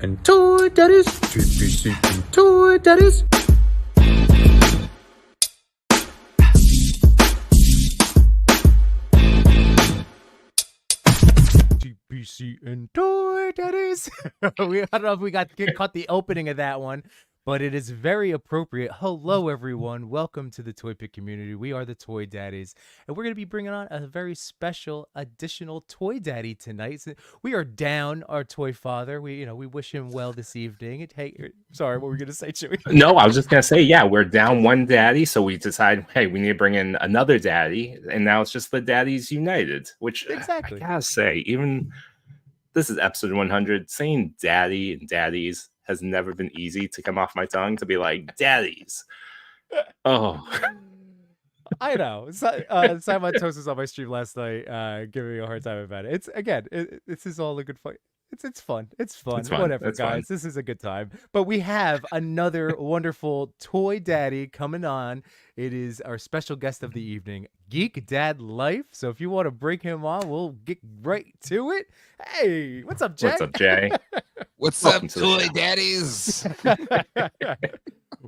and Toy Daddies, TPC and Toy Daddies. TPC and Toy Daddies. I don't know if we caught the opening of that one, but it is very appropriate. Hello, everyone. Welcome to the ToyPic community. We are the Toy Daddies, and we're going to be bringing on a very special additional Toy Daddy tonight. So we are down our Toy.Father. We wish him well this evening. Hey, sorry, what were we going to say, Chewy? No, I was just going to say, yeah, we're down one daddy, so we decide, hey, we need to bring in another daddy, and now it's just the Daddies United, which Exactly. I gotta say, even this is episode 100, saying daddy and daddies has never been easy to come off my tongue to be like, daddies. Oh. I know. Simon Toast was on my stream last night, giving me a hard time about it. This is all a good fun. It's fun. It's fun. Whatever, guys. Fun. This is a good time. But we have another wonderful Toy Daddy coming on. It is our special guest of the evening, GeekDadLife. So if you want to bring him on, we'll get right to it. Hey, what's up, Jay? What's up, Jay? What's up, Toy Daddies?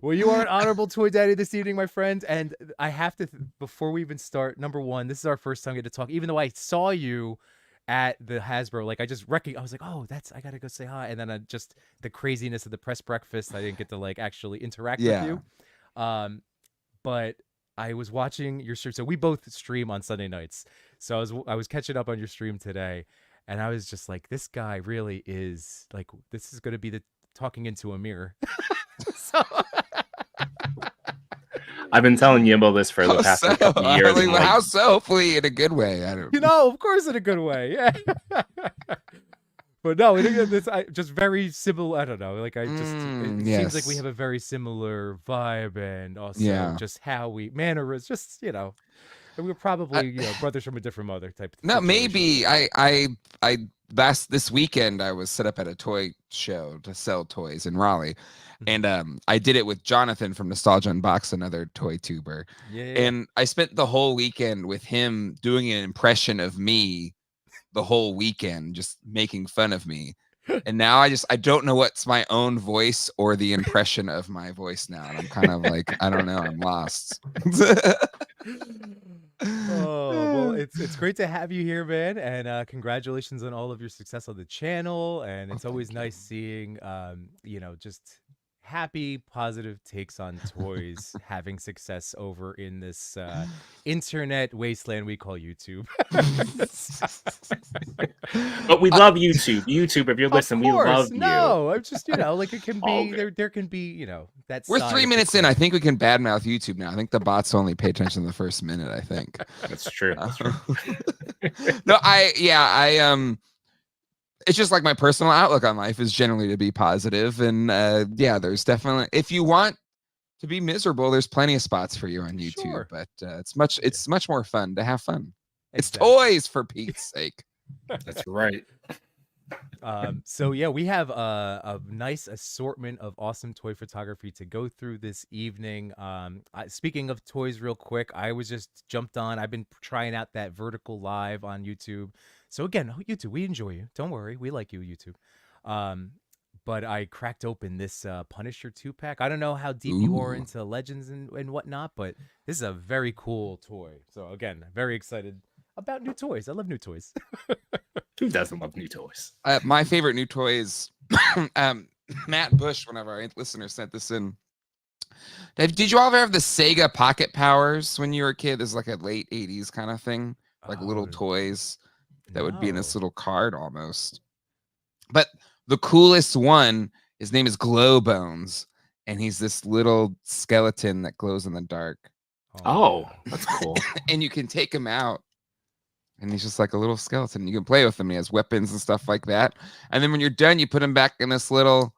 Well, you are an honorable Toy Daddy this evening, my friend. And I have to, before we even start, number one, this is our first time getting to talk. Even though I saw you at the Hasbro, like I just I was like, oh, I gotta go say hi. And then just the craziness of the press breakfast, I didn't get to like actually interact with you. But I was watching your stream. So we both stream on Sunday nights. So I was catching up on your stream today, and I was just like, this guy really is like, this is gonna be the talking into a mirror. So I've been telling Yimbo this for the past couple years. How so? Hopefully in a good way. I don't know. Of course in a good way. Yeah. But no, it's just very similar. I don't know. Like it seems like we have a very similar vibe, and also just how we mannerisms. Just we're probably brothers from a different mother type. No, maybe I this weekend I was set up at a toy show to sell toys in Raleigh. And I did it with Jonathan from Nostalgia Unbox, another toy tuber. Yeah. And I spent the whole weekend with him doing an impression of me the whole weekend, just making fun of me. And now I don't know what's my own voice or the impression of my voice now. And I'm kind of like, I don't know, I'm lost. Oh, well, it's great to have you here, man, and congratulations on all of your success on the channel. And it's always nice seeing just happy, positive takes on toys having success over in this internet wasteland we call YouTube. But we love YouTube. YouTube, if you're listening, we love you. No, I'm just like it can be there can be that's. We're 3 minutes in. I think we can badmouth YouTube now. I think the bots only pay attention to the first minute. I think that's true. That's true. No, it's just like my personal outlook on life is generally to be positive. And there's definitely, if you want to be miserable, there's plenty of spots for you on YouTube. Sure. But it's much more fun to have fun. Exactly. It's toys, for Pete's sake. That's right. So yeah, we have a nice assortment of awesome toy photography to go through this evening. Speaking of toys real quick, I was just jumped on. I've been trying out that vertical live on YouTube. So again, YouTube, we enjoy you. Don't worry. We like you, YouTube. But I cracked open this Punisher 2-pack. I don't know how deep you are into Legends and whatnot, but this is a very cool toy. So again, very excited about new toys. I love new toys. Who doesn't love new toys? My favorite new toy is Matt Bush, one of our listeners sent this in. Did you all ever have the Sega Pocket Powers when you were a kid? This is like a late 80s kind of thing. Like little toys that would be in this little card almost. But the coolest one, his name is Glow Bones, and he's this little skeleton that glows in the dark. Oh, that's cool. And you can take him out, and he's just like a little skeleton. You can play with him. He has weapons and stuff like that. And then when you're done, you put him back in his little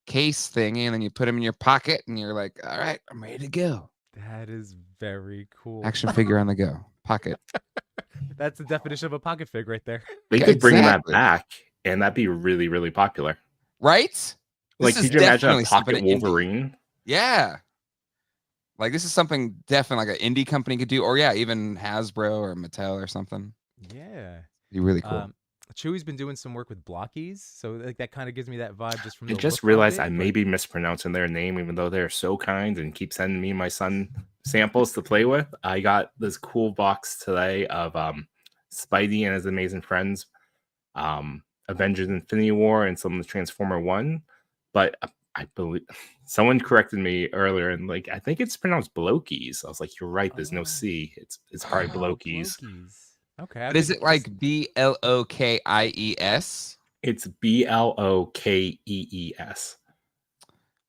case thingy, and then you put him in your pocket, and you're like, all right, I'm ready to go. That is very cool. Action figure on the go. Pocket. That's the definition of a pocket fig right there. They could bring that back, and that'd be really, really popular. Right? Like, could you imagine a pocket Wolverine? Yeah. Like, this is something definitely like an indie company could do, or even Hasbro or Mattel or something. Yeah. Be really cool. Chewy's been doing some work with blockies, so like that kind of gives me that vibe just from I the just look of realized it. I may be mispronouncing their name, even though they're so kind and keep sending me my son samples to play with. I got this cool box today of Spidey and his amazing friends, Avengers Infinity War, and some of the Transformer One. But I believe someone corrected me earlier, and like I think it's pronounced Blokies. I was like, you're right. There's no Oh. C. It's probably Oh, Blokies. Blokies. Okay. But is it like Blokies? It's Blokees.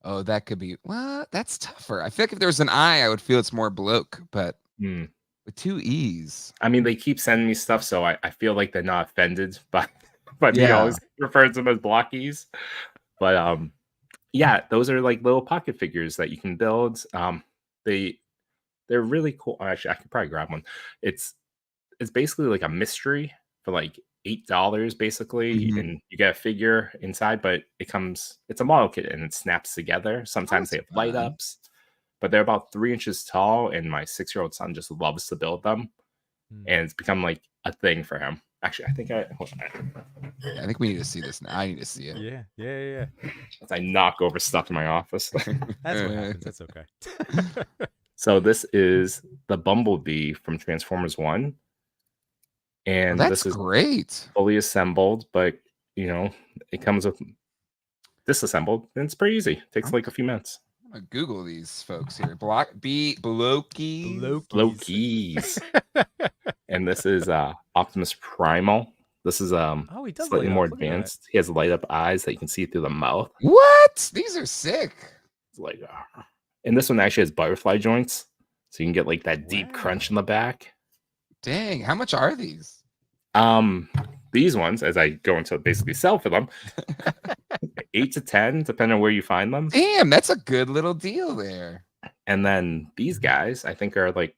Oh, that could be. Well, that's tougher. I feel like if there was an I, I would feel it's more bloke, but Hmm. with two E's. I mean, they keep sending me stuff, so I feel like they're not offended by me Yeah. always referring to them as blockies. But yeah, those are like little pocket figures that you can build. They're really cool. Actually, I could probably grab one. It's basically like a mystery for like $8 basically, Mhm. and you get a figure inside, but it's a model kit and it snaps together. Sometimes they have light fun. ups, but they're about 3 inches tall, and my 6-year-old son just loves to build them, and it's become like a thing for him. Actually, hold on. Yeah, I think we need to see this now. I need to see it. Yeah. As I knock over stuff in my office. That's what happens. That's okay. So this is the Bumblebee from Transformers 1. And That's this is great. fully assembled, but it comes with disassembled, and it's pretty easy. Takes like a few minutes. I'm gonna Google these folks here. Blokies. Loki's. And this is Optimus Primal. This is Oh, he does slightly light up. more Look at that. advanced. He has light up eyes that you can see through the mouth. What? These are sick. It's like, and this one actually has butterfly joints, so you can get like that deep crunch in the back. Dang, how much are these? These ones, as I go into basically sell for them, 8 to 10, depending on where you find them. Damn, that's a good little deal there. And then these guys, I think, are like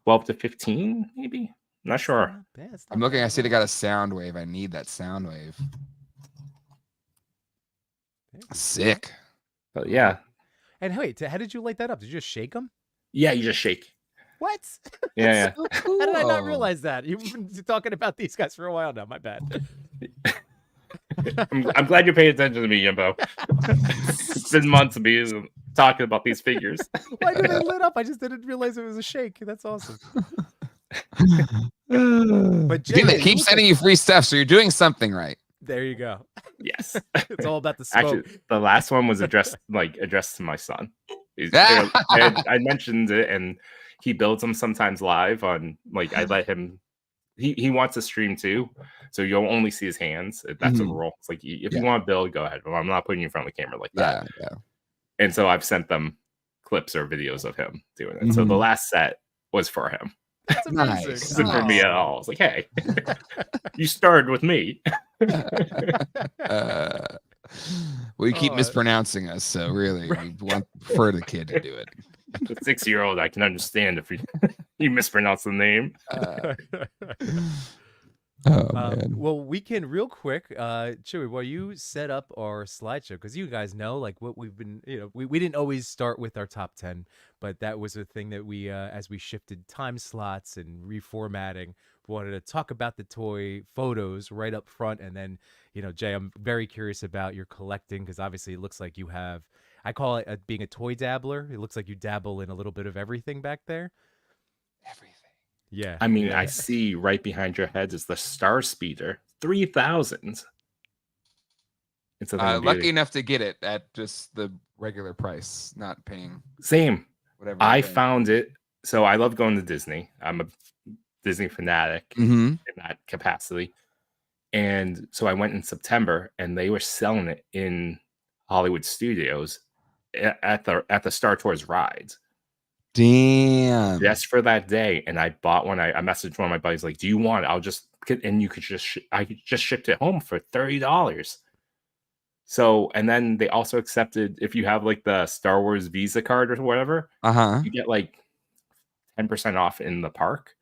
12 to 15, maybe. I'm not sure. I'm looking. I see they got a sound wave. I need that sound wave. Sick. But yeah. And wait, how did you light that up? Did you just shake them? Yeah, you just shake. What? Yeah. So cool. How did I not realize that? You've been talking about these guys for a while now. My bad. I'm glad you're paying attention to me, Yimbo. It's been months of me talking about these figures. Why did they lit up? I just didn't realize it was a shake. That's awesome. But Jay, They keep sending you free stuff, so you're doing something right. there you go. Yes. It's all about the smoke. Actually, the last one was addressed to my son. I mentioned it, and he builds them sometimes live on, like, I let him. He wants to stream too, so you'll only see his hands. That's a rule. It's like, if you want to build, go ahead. But I'm not putting you in front of the camera like that. Yeah. And so I've sent them clips or videos of him doing it. So the last set was for him. That's amazing. Nice. It wasn't for me at all. I was like, hey, you started with me. Well, you keep mispronouncing us, so really, we prefer the kid to do it. The 6-year-old, I can understand if you mispronounce the name. Man. Well, we can real quick, Chewy, while you set up our slideshow, because you guys know, like, what we've been, we didn't always start with our top 10, but that was a thing that we, as we shifted time slots and reformatting, we wanted to talk about the toy photos right up front. And then, Jay, I'm very curious about your collecting, because obviously it looks like you have, I call it being a toy dabbler. It looks like you dabble in a little bit of everything back there. Everything. Yeah. I mean, yeah. I see right behind your heads is the Star Speeder 3000. It's lucky enough to get it at just the regular price, not paying. Same. Whatever. I found it. So I love going to Disney. I'm a Disney fanatic in that capacity. And so I went in September, and they were selling it in Hollywood Studios at the Star Tours rides. Damn. Just for that day. And I bought one. I messaged one of my buddies, like, do you want it? I'll just get, and you could I just shipped it home for $30. So, and then they also accepted, if you have like the Star Wars Visa card or whatever, you get like 10% off in the park.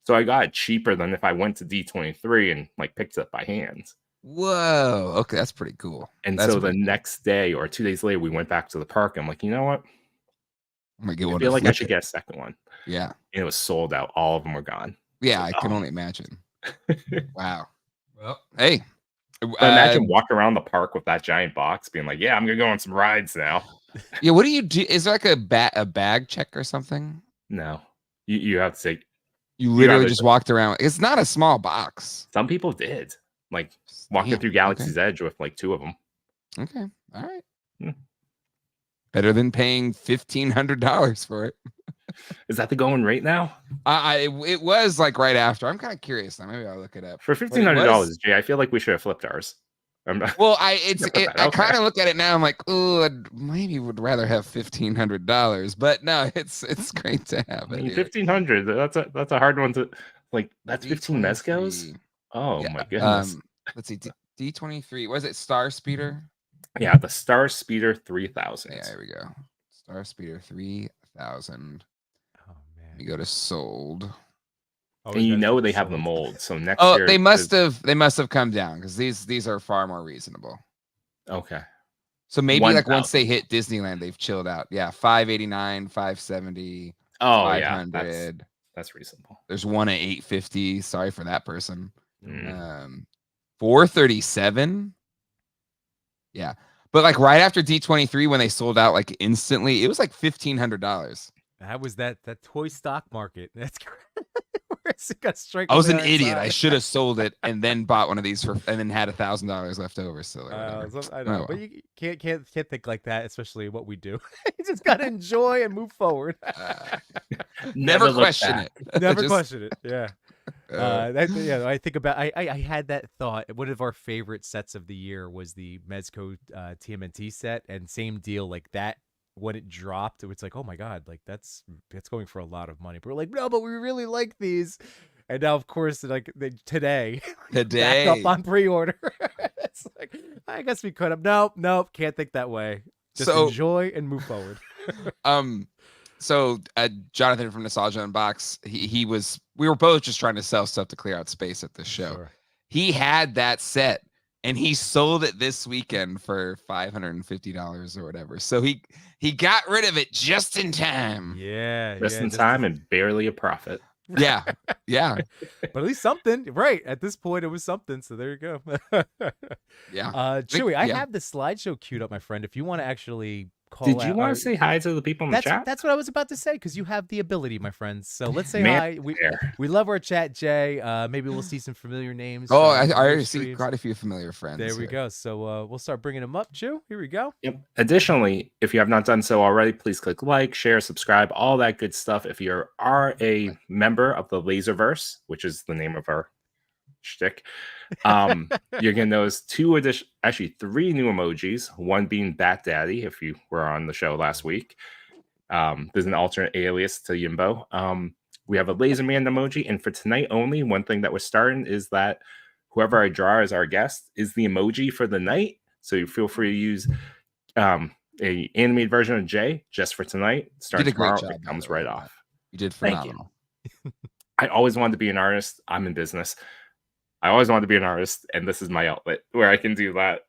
So I got it cheaper than if I went to D23 and like picked it up by hand. Whoa. Okay, that's pretty cool. And so the next day or 2 days later, we went back to the park. I'm like, you know what? I'm gonna get one. I feel like I should get a second one. Yeah. And it was sold out. All of them were gone. Yeah, I can only imagine. Wow. Well, hey. But imagine walking around the park with that giant box, being like, "Yeah, I'm gonna go on some rides now." Yeah, what do you do? Is there like a bag check or something? No, you have to take. You You literally either just walked around. It's not a small box. Some people did, like walking Damn. through Galaxy's Edge with like 2 of them. Okay. All right. Hmm. Better than paying $1,500 for it. Is that the going rate now? It was like right after. I'm kind of curious now. Maybe I'll look it up. For $1,500, Jay, I feel like we should have flipped ours. Well, I kind of look at it now. I'm like, oh, I maybe would rather have $1,500, but no, it's great to have it. 1,500. That's a hard one to like. That's 15 mezcos. Oh yeah. my goodness. Let's see. D23. Was it Star Speeder? Yeah, the Star Speeder 3000. Yeah, here we go. Star Speeder 3000. Oh man. We go to sold. And you know they have the mold. So next year. They must have come down because these are far more reasonable. Okay. So maybe like once they hit Disneyland, they've chilled out. Yeah, 589, 570. Oh 500. Yeah, that's reasonable. There's one at 850. Sorry for that person. 437. Yeah, but like right after D23 when they sold out like instantly, it was like $1,500. That was that toy stock market. That's correct. I was an idiot. I should have sold it and then bought one of these and then had $1,000 left over. So I know, but you can't think like that, especially what we do. You just gotta enjoy and move forward. Never question it. Never question it. Yeah. I think about. I had that thought. One of our favorite sets of the year was the Mezco TMNT set, and same deal like that. When it dropped, it's like, oh my god, like that's going for a lot of money. But we're like, no, but we really like these. And now, of course, like today, back up on pre-order. It's like, I guess we could have. Nope, can't think that way. Just enjoy and move forward. So Jonathan from Nostalgia Unbox, we were both just trying to sell stuff to clear out space at this show. Sure. He had that set and he sold it this weekend for $550 or whatever. So he got rid of it just in time. Yeah. Just in time and barely a profit. Yeah. Yeah. But at least something, right? At this point, it was something. So there you go. Yeah. Chewy, I have the slideshow queued up, my friend. If you want to actually Did you want to say hi to the people in the chat? That's what I was about to say, because you have the ability, my friends. So let's say hi. We love our chat, Jay. Maybe we'll see some familiar names. Oh, I already see quite a few familiar friends. There we go. So we'll start bringing them up, Chew. Here we go. Yep. Additionally, if you have not done so already, please click like, share, subscribe, all that good stuff. If you are a member of the Laserverse, which is the name of our shtick, you're gonna notice 3 new emojis, one being Bat Daddy if you were on the show last week. There's an alternate alias to Yimbo. We have a Laser Man emoji, and for tonight only, one thing that we're starting is that whoever I draw as our guest is the emoji for the night, so you feel free to use a animated version of Jay just for tonight. Starting tomorrow, it comes right off. You did phenomenal. Thank you. I always wanted to be an artist. I'm in business. I always wanted to be an artist, and this is my outlet where I can do that.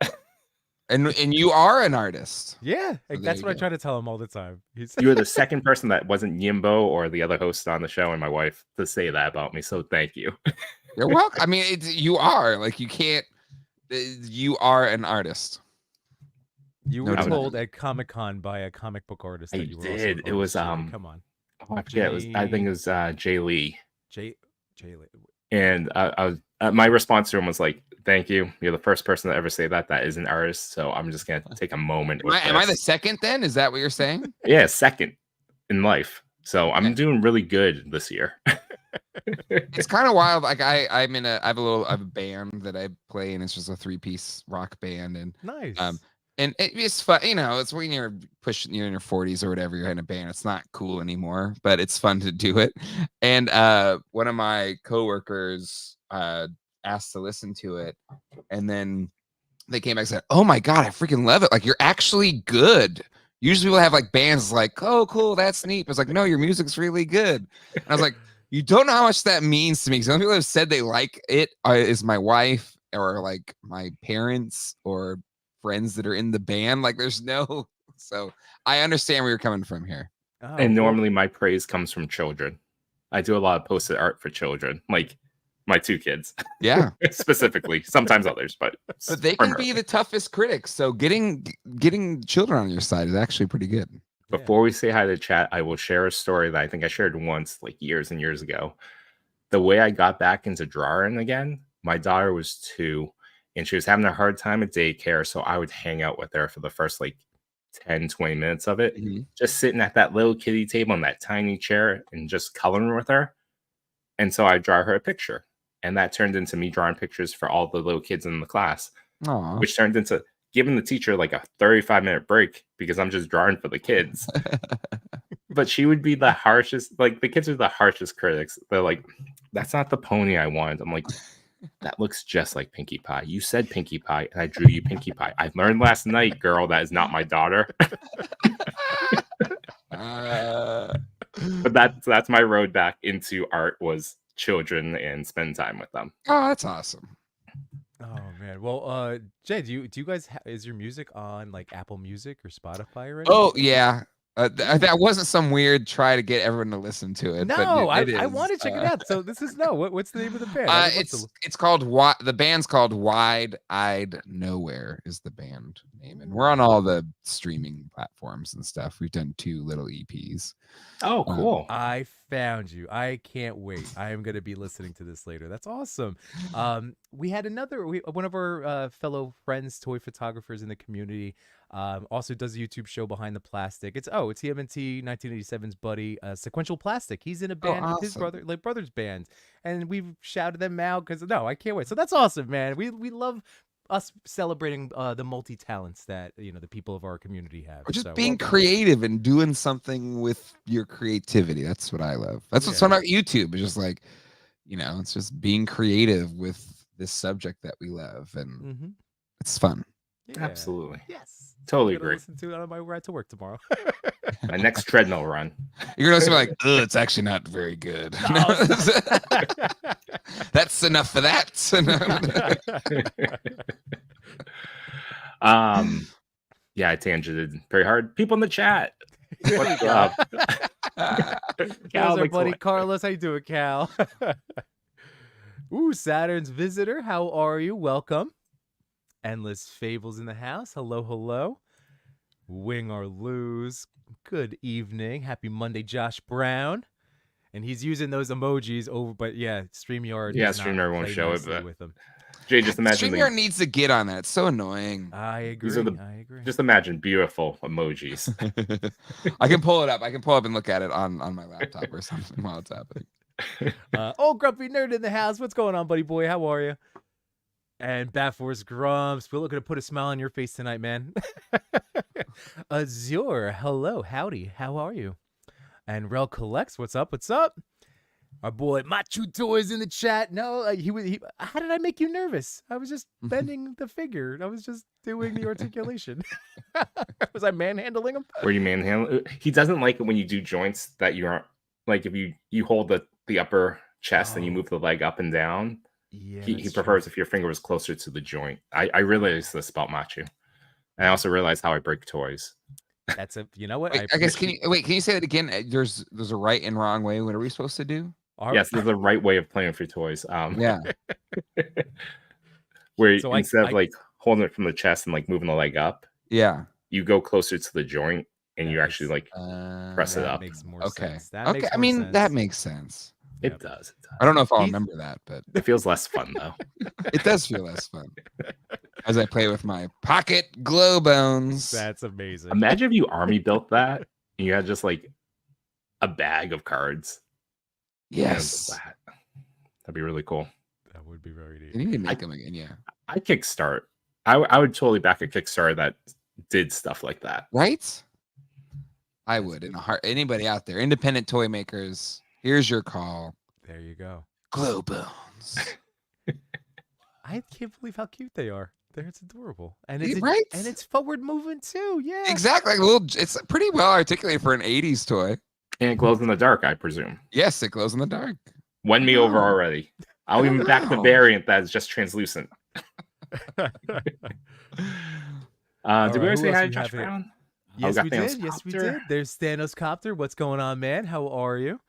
And you are an artist. Yeah, that's what I try to tell him all the time. You were the second person that wasn't Yimbo or the other host on the show and my wife to say that about me, so thank you. You're welcome. I mean, you are. Like, you can't... You are an artist. You were told at Comic-Con by a comic book artist that you were did. Also it was, come on. Oh, I forget. I think it was Jay Lee. Jay Lee. And I was my response to him was like, "Thank you. You're the first person to ever say that. That is an artist. So I'm just gonna take a moment." Am I the second then? Is that what you're saying? Yeah, second in life. So I'm doing really good this year. It's kind of wild. Like I have a band that I play, and it's just a 3-piece rock band. And nice. And it's fun, it's when you're in your 40s or whatever, you're in a band. It's not cool anymore, but it's fun to do it. And one of my coworkers asked to listen to it, and then they came back and said, "Oh my god, I freaking love it! Like, you're actually good." Usually people have like bands like, "Oh, cool, that's neat." But it's like, "No, your music's really good." And I was like, "You don't know how much that means to me." Because the only people who have said they like it is my wife or like my parents or friends that are in the band. Like, there's no... So I understand where you're coming from here. And normally my praise comes from children. I do a lot of posted art for children. Like, My 2 kids Yeah. specifically, sometimes others, but But they can be the toughest critics. So getting children on your side is actually pretty good. Before we say hi to chat, I will share a story that I think I shared once, like years and years ago. The way I got back into drawing again, my daughter was 2 and she was having a hard time at daycare. So I would hang out with her for the first like 10, 20 minutes of it, just sitting at that little kiddie table on that tiny chair and just coloring with her. And so I draw her a picture. And that turned into me drawing pictures for all the little kids in the class, which turned into giving the teacher like a 35-minute break because I'm just drawing for the kids. But she would be the harshest, like the kids are the harshest critics. They're like, that's not the pony I wanted. I'm like, that looks just like Pinkie Pie. You said Pinkie Pie and I drew you Pinkie Pie. I learned last night, girl, that is not my daughter. But that's my road back into art was children and spend time with them. Oh, that's awesome. Oh man. Well, Jay, do you guys is your music on like Apple Music or Spotify or anything? Oh yeah. That wasn't some weird try to get everyone to listen to it. No, but I want to check it out. So this is what's the name of the band? It's called the band's called Wide Eyed Nowhere is the band name, and we're on all the streaming platforms and stuff. We've done 2 little EPs. Oh, cool! I found you. I can't wait. I am going to be listening to this later. That's awesome. We had one of our fellow friends, toy photographers in the community. Also does a YouTube show Behind the Plastic. It's TMNT 1987's buddy, Sequential Plastic. He's in a band with his brother's band, and we've shouted them out because I can't wait. So that's awesome, man. We love us celebrating the multi talents that the people of our community have. Or just being creative and doing something with your creativity. That's what I love. That's what's fun about YouTube. It's just like, it's just being creative with this subject that we love, and it's fun. Yeah. Absolutely. Yes. Totally agree. Listen to it on my ride to work tomorrow. My next treadmill run. You're gonna be like, it's actually not very good. That's enough for that. Yeah, I tangented very hard. People in the chat. What's up? Cal, our buddy Carlos. How you doing, Cal? Ooh, Saturn's visitor. How are you? Welcome. Endless Fables in the house. Hello, hello. Wing or lose. Good evening. Happy Monday, Josh Brown. And he's using those emojis over, but yeah, StreamYard. Yeah, StreamYard won't show it, but with them. Jay, just imagine. StreamYard needs to get on that. It's so annoying. I agree. I agree. Just imagine beautiful emojis. I can pull it up. I can pull up and look at it on my laptop or something while it's happening. Grumpy Nerd in the house. What's going on, buddy boy? How are you? And Batforce Grumps, we're looking to put a smile on your face tonight, man. Azure, hello, howdy, how are you? And Rel Collects, what's up? What's up? Our boy Machu Toys in the chat. No, he. How did I make you nervous? I was just bending the figure. I was just doing the articulation. Was I manhandling him? Were you manhandling? He doesn't like it when you do joints that you aren't like if you hold the upper chest and you move the leg up and down. Yeah, he prefers if your finger was closer to the joint. I realized this about Machu. And I also realized how I break toys. That's you know what? Wait, I guess can you say that again? There's a right and wrong way. What are we supposed to do? Yes, there's a right way of playing with your toys. Yeah. Where instead of like holding it from the chest and like moving the leg up, you go closer to the joint and you actually like press it up. Makes more sense. That makes more sense. That makes sense. It does. I don't know if I'll remember that, but it feels less fun though. It does feel less fun as I play with my pocket glow bones. That's amazing. Imagine if you army built that and you had just like a bag of cards. Yes, that'd be really cool. That would be very neat. You need to make them again, yeah. I kickstart. I would totally back a Kickstarter that did stuff like that. Right? I would. In a heart. Anybody out there, independent toy makers. Here's your call. There you go. Glow bones. I can't believe how cute they are. It's adorable, and it's forward moving too. Yeah, exactly. It's pretty well articulated for an '80s toy. And it glows in the dark, I presume. Yes, it glows in the dark. Won me over already. I'll even back the variant that is just translucent. Did we already say hi to Josh Brown? Yes, we did. Yes, we did. There's Thanos Copter. What's going on, man? How are you?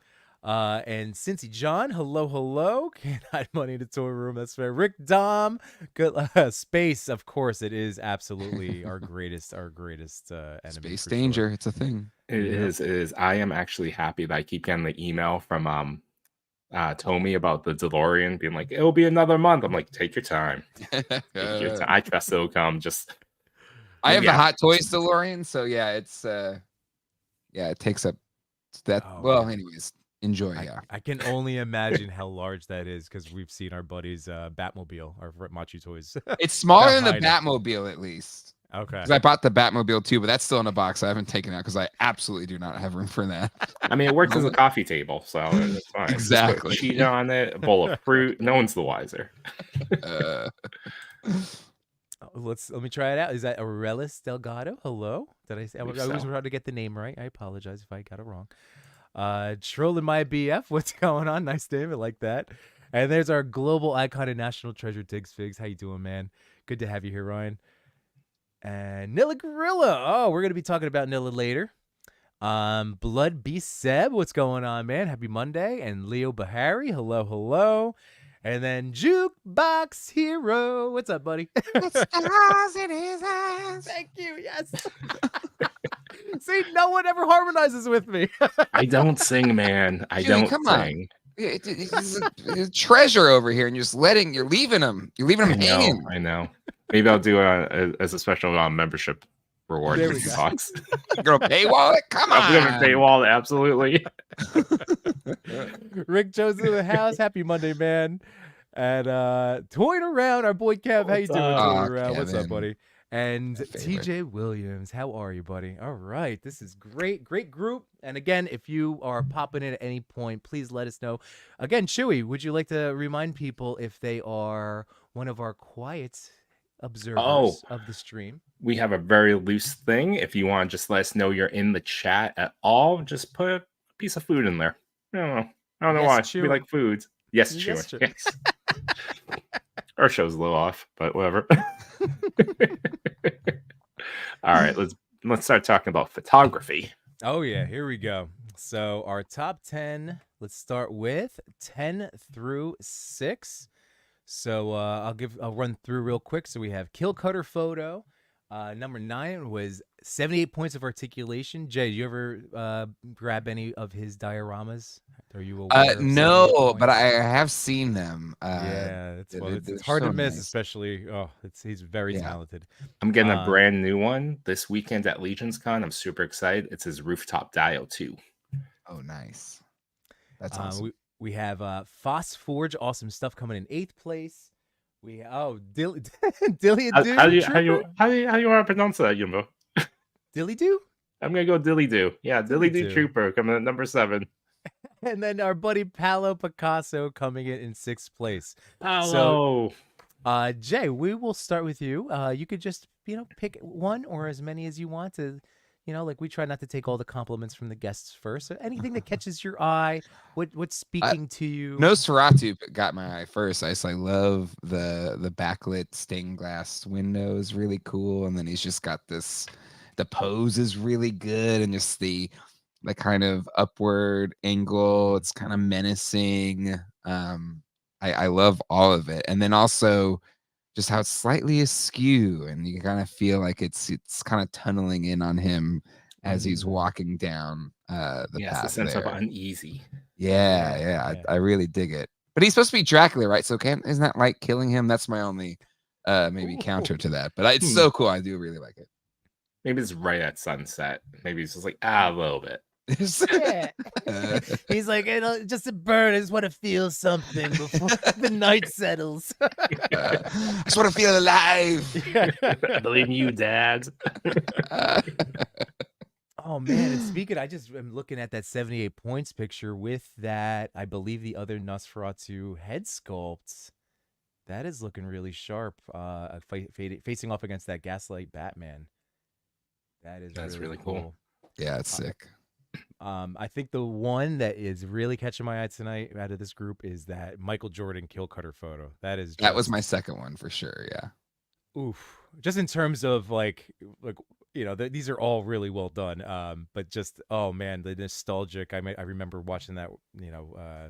And Cincy John, hello. Can't hide money in the toy room. That's fair. Rick Dom, good space. Of course, it is absolutely our greatest enemy. Space for danger. Sure. It's a thing. It Yep. is. It is. I am actually happy that I keep getting the email from Tommy about the DeLorean being like, it'll be another month. I'm like, take your time. Take your time. I trust it'll come. Just I have the yeah. Hot Toys DeLorean, so yeah, it's it takes up that. Oh, Well, man. anyways, enjoy. Yeah, I can only imagine how large that is because we've seen our buddy's Batmobile, our Machu Toys. it's smaller than the hiding. Batmobile, at least. Okay. Because I bought the Batmobile too, but that's still in a box. I haven't taken it out because I absolutely do not have room for that. I mean, it works as a coffee table, so it's fine. Exactly. Just put cheese on it, a bowl of fruit. No one's the wiser. Let me try it out. Is that Aurelis Delgado? Hello? Did I say? I Believe always so. try to get the name right. I apologize if I got it wrong. Trolling my BF. What's going on? Nice name. I like that. And there's our global icon and national treasure, Diggs Figs. How you doing, man? Good to have you here, Ryan. And Nilla Gorilla. Oh, we're gonna be talking about Nilla later. Blood Beast Seb. What's going on, man? Happy Monday. And Leo Bahari. Hello. And then Jukebox Hero. What's up, buddy? Stars in his eyes. Thank you. Yes. See, no one ever harmonizes with me. I don't sing, man. I Jimmy, don't come on. sing. It's a treasure over here, and you're leaving him. You're leaving him hanging. I know. Maybe I'll do as a special membership reward There for we you go. box. You're gonna paywall it? Come on. I'm gonna paywall it, absolutely. Rick Jones in the house. Happy Monday, man. And toying around, our boy Kev. How you What's doing? up? Toying Aw, around. What's up, Kevin. buddy? And My favorite. TJ Williams. How are you, buddy? All right. This is great group. And again, if you are popping in at any point, please let us know. Again, Chewy, would you like to remind people if they are one of our quiet observers of the stream? We have a very loose thing. If you want to just let us know you're in the chat at all, just put a piece of food in there. I don't know Yes, why. Chewy. We like foods. Yes, Yes, Chewy. Chewy. Yes. Our show's a little off, but whatever. All right, let's start talking about photography. Oh yeah, here we go. So our top 10, let's start with 10 through 6. So I'll run through real quick. So we have Kill Cutter Photo. Number 9 was 78 points of articulation. Jay, you ever grab any of his dioramas? Are you aware? Of No, 78 but I points? have seen them. Yeah, it's they're hard to so miss, nice. especially. He's very Yeah. talented. I'm getting a Um, brand new one this weekend at Legion's Con. I'm super excited. It's his rooftop dio too. Oh, nice. That's awesome. We have Foss Forge, awesome stuff coming in 8th place. Dilly Doo. How do you want to pronounce that, Yimbo? Dilly Doo? I'm gonna go Dilly Doo. Yeah, Dilly Doo Doo. Trooper coming at number 7. And then our buddy Paolo Picasso coming in 6th place. Hello. Jay, we will start with you. You could just, pick one or as many as you want to, we try not to take all the compliments from the guests first. So anything that catches your eye, what's speaking to you? Nosferatu got my eye first. I love the backlit stained glass windows, really cool. And then he's just got the pose is really good, and just the kind of upward angle. It's kind of menacing. I love all of it. And then also just how it's slightly askew, and you kind of feel like it's kind of tunneling in on him as he's walking down the path. The sense there. of uneasy. Yeah. I really dig it. But he's supposed to be Dracula, right? So isn't that like killing him? That's my only maybe counter to that. But it's so cool. I do really like it. Maybe it's right at sunset. Maybe it's just like a little bit. Yeah. He's like, just a bird. I just want to feel something before the night settles. I just want to feel alive. I believe in you, Dad. Oh man, and speaking, I just am looking at that 78 points picture with that, I believe the other Nosferatu head sculpt. That is looking really sharp, facing off against that Gaslight Batman. That's really cool. Yeah, it's sick. I think the one that is really catching my eye tonight out of this group is that Michael Jordan Kill Cutter Photo. That was my second one for sure. Yeah. Oof. Just in terms of like you know, these are all really well done. But just oh man, the nostalgic. I remember watching that, you know,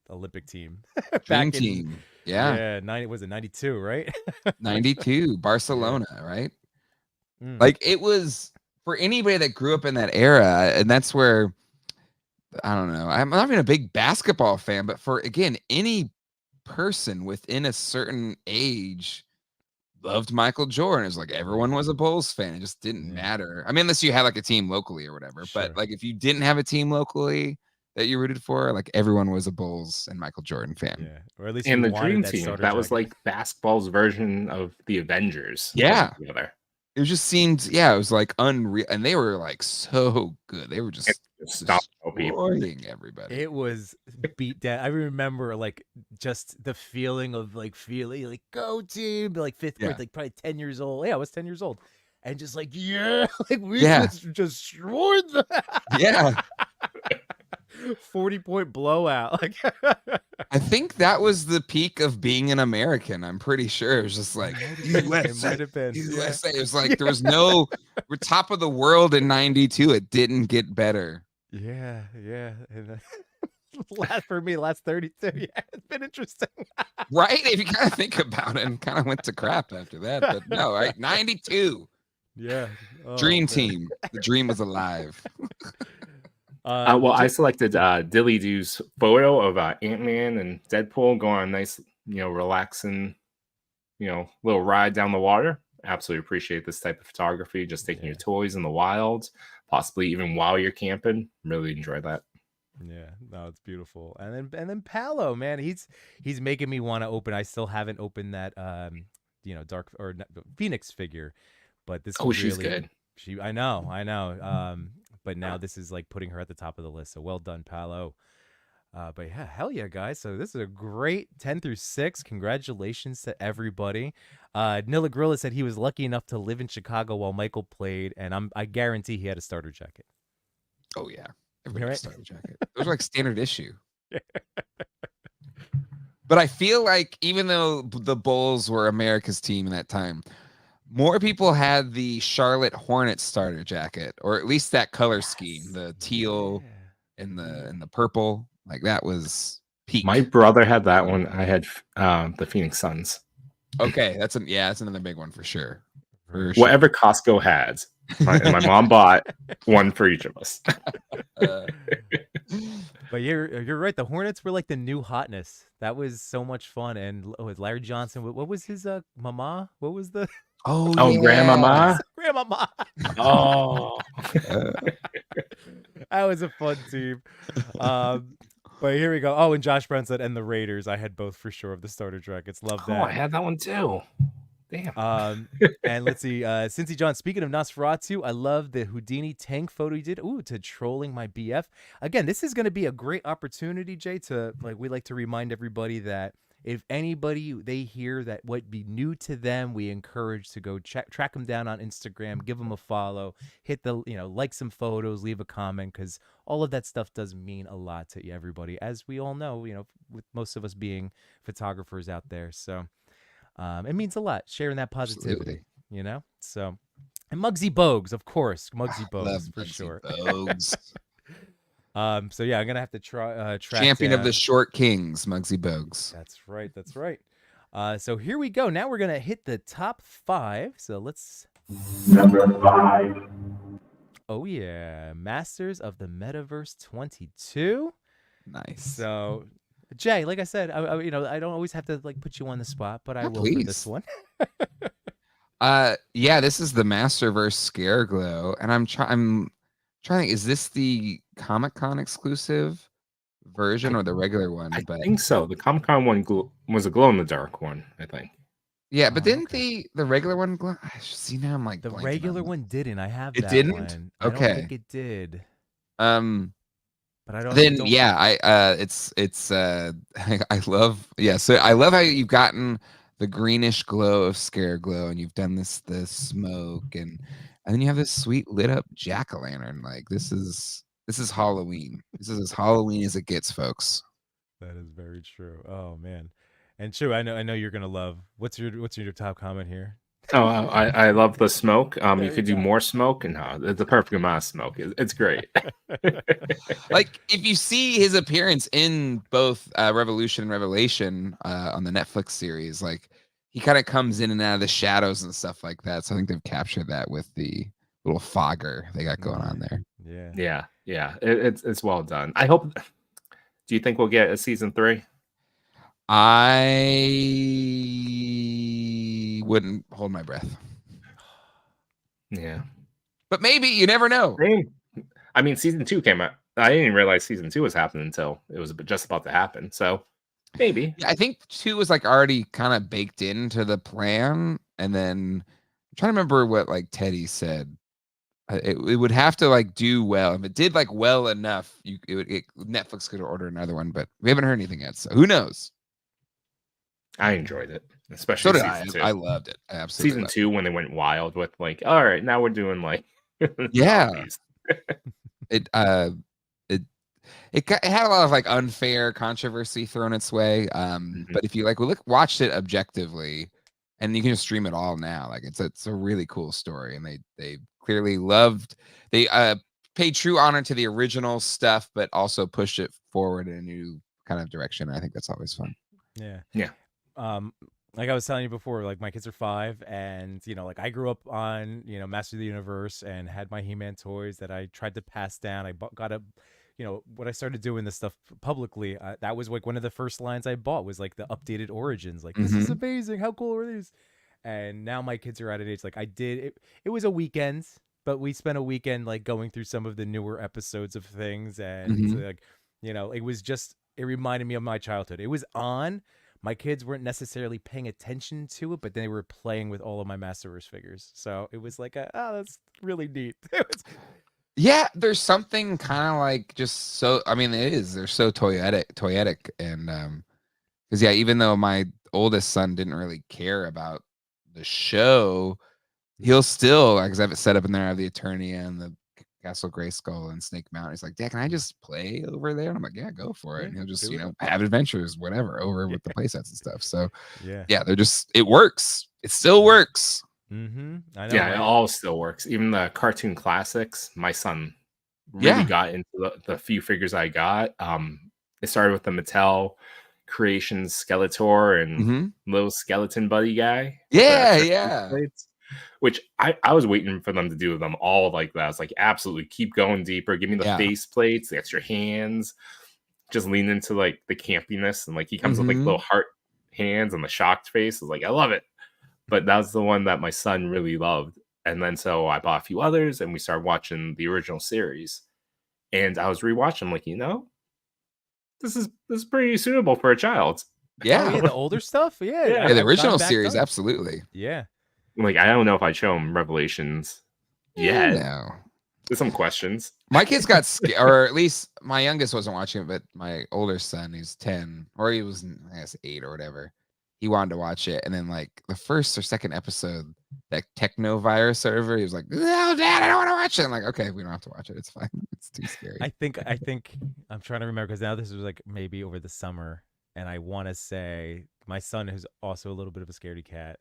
Olympic team Dream back in Team. Yeah. 90 was it 92, right? 92, Yeah. Barcelona, right? Mm, Like it was for anybody that grew up in that era, and that's where I don't know. I'm not even a big basketball fan, but for again, any person within a certain age loved Michael Jordan. It's like everyone was a Bulls fan. It just didn't yeah, matter. I mean, unless you had like a team locally or whatever. But sure. like if you didn't have a team locally that you rooted for, like everyone was a Bulls and Michael Jordan fan. Yeah. Or at least And you the wanted Dream that Team, starter that was jacket. like basketball's version of the Avengers coming Yeah. together. It just seemed, yeah, it was like unreal. And they were like so good. They were just Stop people. destroying everybody. It was beat down. I remember like just the feeling of like feeling like go team, like fifth grade, Yeah. like probably 10 years old. Yeah, I was 10 years old. And just like, yeah, like we Yeah. just destroyed the Yeah. 40-point blowout. Like I think that was the peak of being an American. I'm pretty sure it was just like it might USA. have been. USA. It was like there was no, we're top of the world in 92. It didn't get better. Yeah, yeah. And for me, last 32. Yeah, it's been interesting. Right? If you kind of think about it, and kind of went to crap after that. But no, right? 92. Yeah. Oh, Dream man. Team. The dream was alive. Well, I selected Dilly Doo's photo of Ant-Man and Deadpool going on a nice, relaxing, little ride down the water. Absolutely appreciate this type of photography. Just taking your toys in the wild, possibly even while you're camping. Really enjoy that. Yeah, no, it's beautiful. And then Palo, man, he's making me want to open. I still haven't opened that Dark or Phoenix figure, but this Oh, is she's really good. I know. But now this is like putting her at the top of the list. So well done, Palo. But yeah, hell yeah, guys. So this is a great 10 through 6. Congratulations to everybody. Nilla Gorilla said he was lucky enough to live in Chicago while Michael played, and I guarantee he had a starter jacket. Oh, yeah. Everybody Right? had a starter jacket. Those were like standard issue. But I feel like even though the Bulls were America's team in that time, more people had the Charlotte Hornets starter jacket, or at least that color scheme, the teal and the purple. Like that was peak. My brother had that one. I had the Phoenix Suns. Okay, that's another big one for sure. Whatever Costco had, my mom bought one for each of us. But you're right. The Hornets were like the new hotness. That was so much fun. And with Larry Johnson, what was his mama? What was the Oh yeah. Grandmama? Grandmama. Oh. That was a fun team. But here we go. Oh, and Josh Brown said, and the Raiders. I had both for sure of the starter jackets. Love that. Oh, I had that one too. Damn. And let's see. Cincy John, speaking of Nosferatu, I love the Houdini tank photo you did. Ooh, to trolling my BF. Again, this is going to be a great opportunity, Jay, to we like to remind everybody that if anybody they hear that would be new to them, we encourage to go track them down on Instagram, give them a follow, hit the, like some photos, leave a comment, because all of that stuff does mean a lot to everybody, as we all know, with most of us being photographers out there. So it means a lot sharing that positivity, So, and Muggsy Bogues, of course, Muggsy Bogues for sure. Bogues. So yeah, I'm gonna have to track champion down. of the short kings, Muggsy Bogues. That's right. So here we go. Now we're gonna hit the top 5. So let's number 5. Oh yeah, Masters of the Metaverse 22. Nice. So Jay, like I said, I don't always have to put you on the spot, but I will for this one. Yeah, this is the Masterverse Scareglow, and I'm trying to think, is this the Comic-Con exclusive version or the regular one? I think so. The Comic-Con one was a glow-in-the-dark one, I think. Yeah, but didn't the regular one glow? See, now I'm like the regular one didn't. I have that didn't? one. Okay. I don't think it did. But I don't. Then it's I love So I love how you've gotten the greenish glow of Scareglow, and you've done the smoke, and then you have this sweet lit up jack-o'-lantern. Like this is Halloween. This is as Halloween as it gets, folks. That is very true. Oh man, and true. I know you're gonna love. What's your top comment here? Oh, I love the smoke. There You you could do go. more smoke, and it's the perfect amount of smoke. It's great. Like if you see his appearance in both Revolution and Revelation on the Netflix series, like he kind of comes in and out of the shadows and stuff like that. So I think they've captured that with the little fogger they got going on there. Yeah. Yeah. It's well done. I hope. Do you think we'll get a season 3? I wouldn't hold my breath, Yeah. but maybe you never know. Same. I mean, season 2 came out. I didn't even realize season 2 was happening until it was just about to happen. So maybe. Yeah, I think 2 was like already kind of baked into the plan, and then I'm trying to remember what like Teddy said. It would have to like do well. If it did like well enough, Netflix could order another one, but we haven't heard anything yet. So who knows? I enjoyed it, So especially did I. season 2. I loved it. I absolutely Season loved 2 when they went wild with like, all right, now we're doing like Yeah. zombies. it. It had a lot of like unfair controversy thrown its way. But if you like watched it objectively, and you can just stream it all now, like it's a really cool story, and they clearly they paid true honor to the original stuff, but also pushed it forward in a new kind of direction. I think that's always fun. Yeah. Yeah. Like I was telling you before, like my kids are 5, and like I grew up on Master of the Universe and had my He-Man toys that I tried to pass down. I got a, when I started doing this stuff publicly, that was like one of the first lines I bought was like the updated Origins. Like, this is amazing. How cool are these? And now my kids are at an age like I did. It was a weekend, but we spent a weekend like going through some of the newer episodes of things, and like it was just it reminded me of my childhood. It was on. My kids weren't necessarily paying attention to it, but they were playing with all of my Masterverse figures. So it was like, that's really neat. Yeah, there's something kind of like just so. I mean, it is. They're so toyetic, and because yeah, even though my oldest son didn't really care about the show, he'll still because I have it set up in there. I have the Eternia and the Castle Grayskull and Snake Mountain. He's like, Dad, can I just play over there? And I'm like, yeah, go for it. Yeah, and he'll just do it. have adventures, whatever, over with the playsets and stuff. So Yeah. they're just it works. It still works. Mm-hmm. I know. Yeah, it all still works. Even the cartoon classics, my son really Yeah. got into the few figures I got. It started with the Mattel Creations Skeletor and little skeleton buddy guy. with the Yeah, extra yeah. faceplates, which I was waiting for them to do them all like that. I was like, absolutely, keep going deeper. Give me the Yeah. face plates, the extra hands. Just lean into like the campiness, and like he comes with like little heart hands and the shocked face. I was like, I love it. But that's the one that my son really loved. And then so I bought a few others, and we started watching the original series. And I was rewatching, like, this is pretty suitable for a child. Yeah. Oh, yeah, the older stuff. Yeah. Yeah, Yeah, the I've original gone back series, on it. absolutely. Yeah. Like, I don't know if I'd show him Revelations yet. No. There's some questions. My kids got scared, or at least my youngest wasn't watching it, but my older son, who's 10, or he was, I guess, 8 or whatever, he wanted to watch it. And then, like, the first or second episode, that techno virus server, he was like, no, Dad, I don't want to watch it. I'm like, okay, we don't have to watch it. It's fine. It's too scary. I think I'm trying to remember because now this was like maybe over the summer, and I want to say my son is also a little bit of a scaredy cat,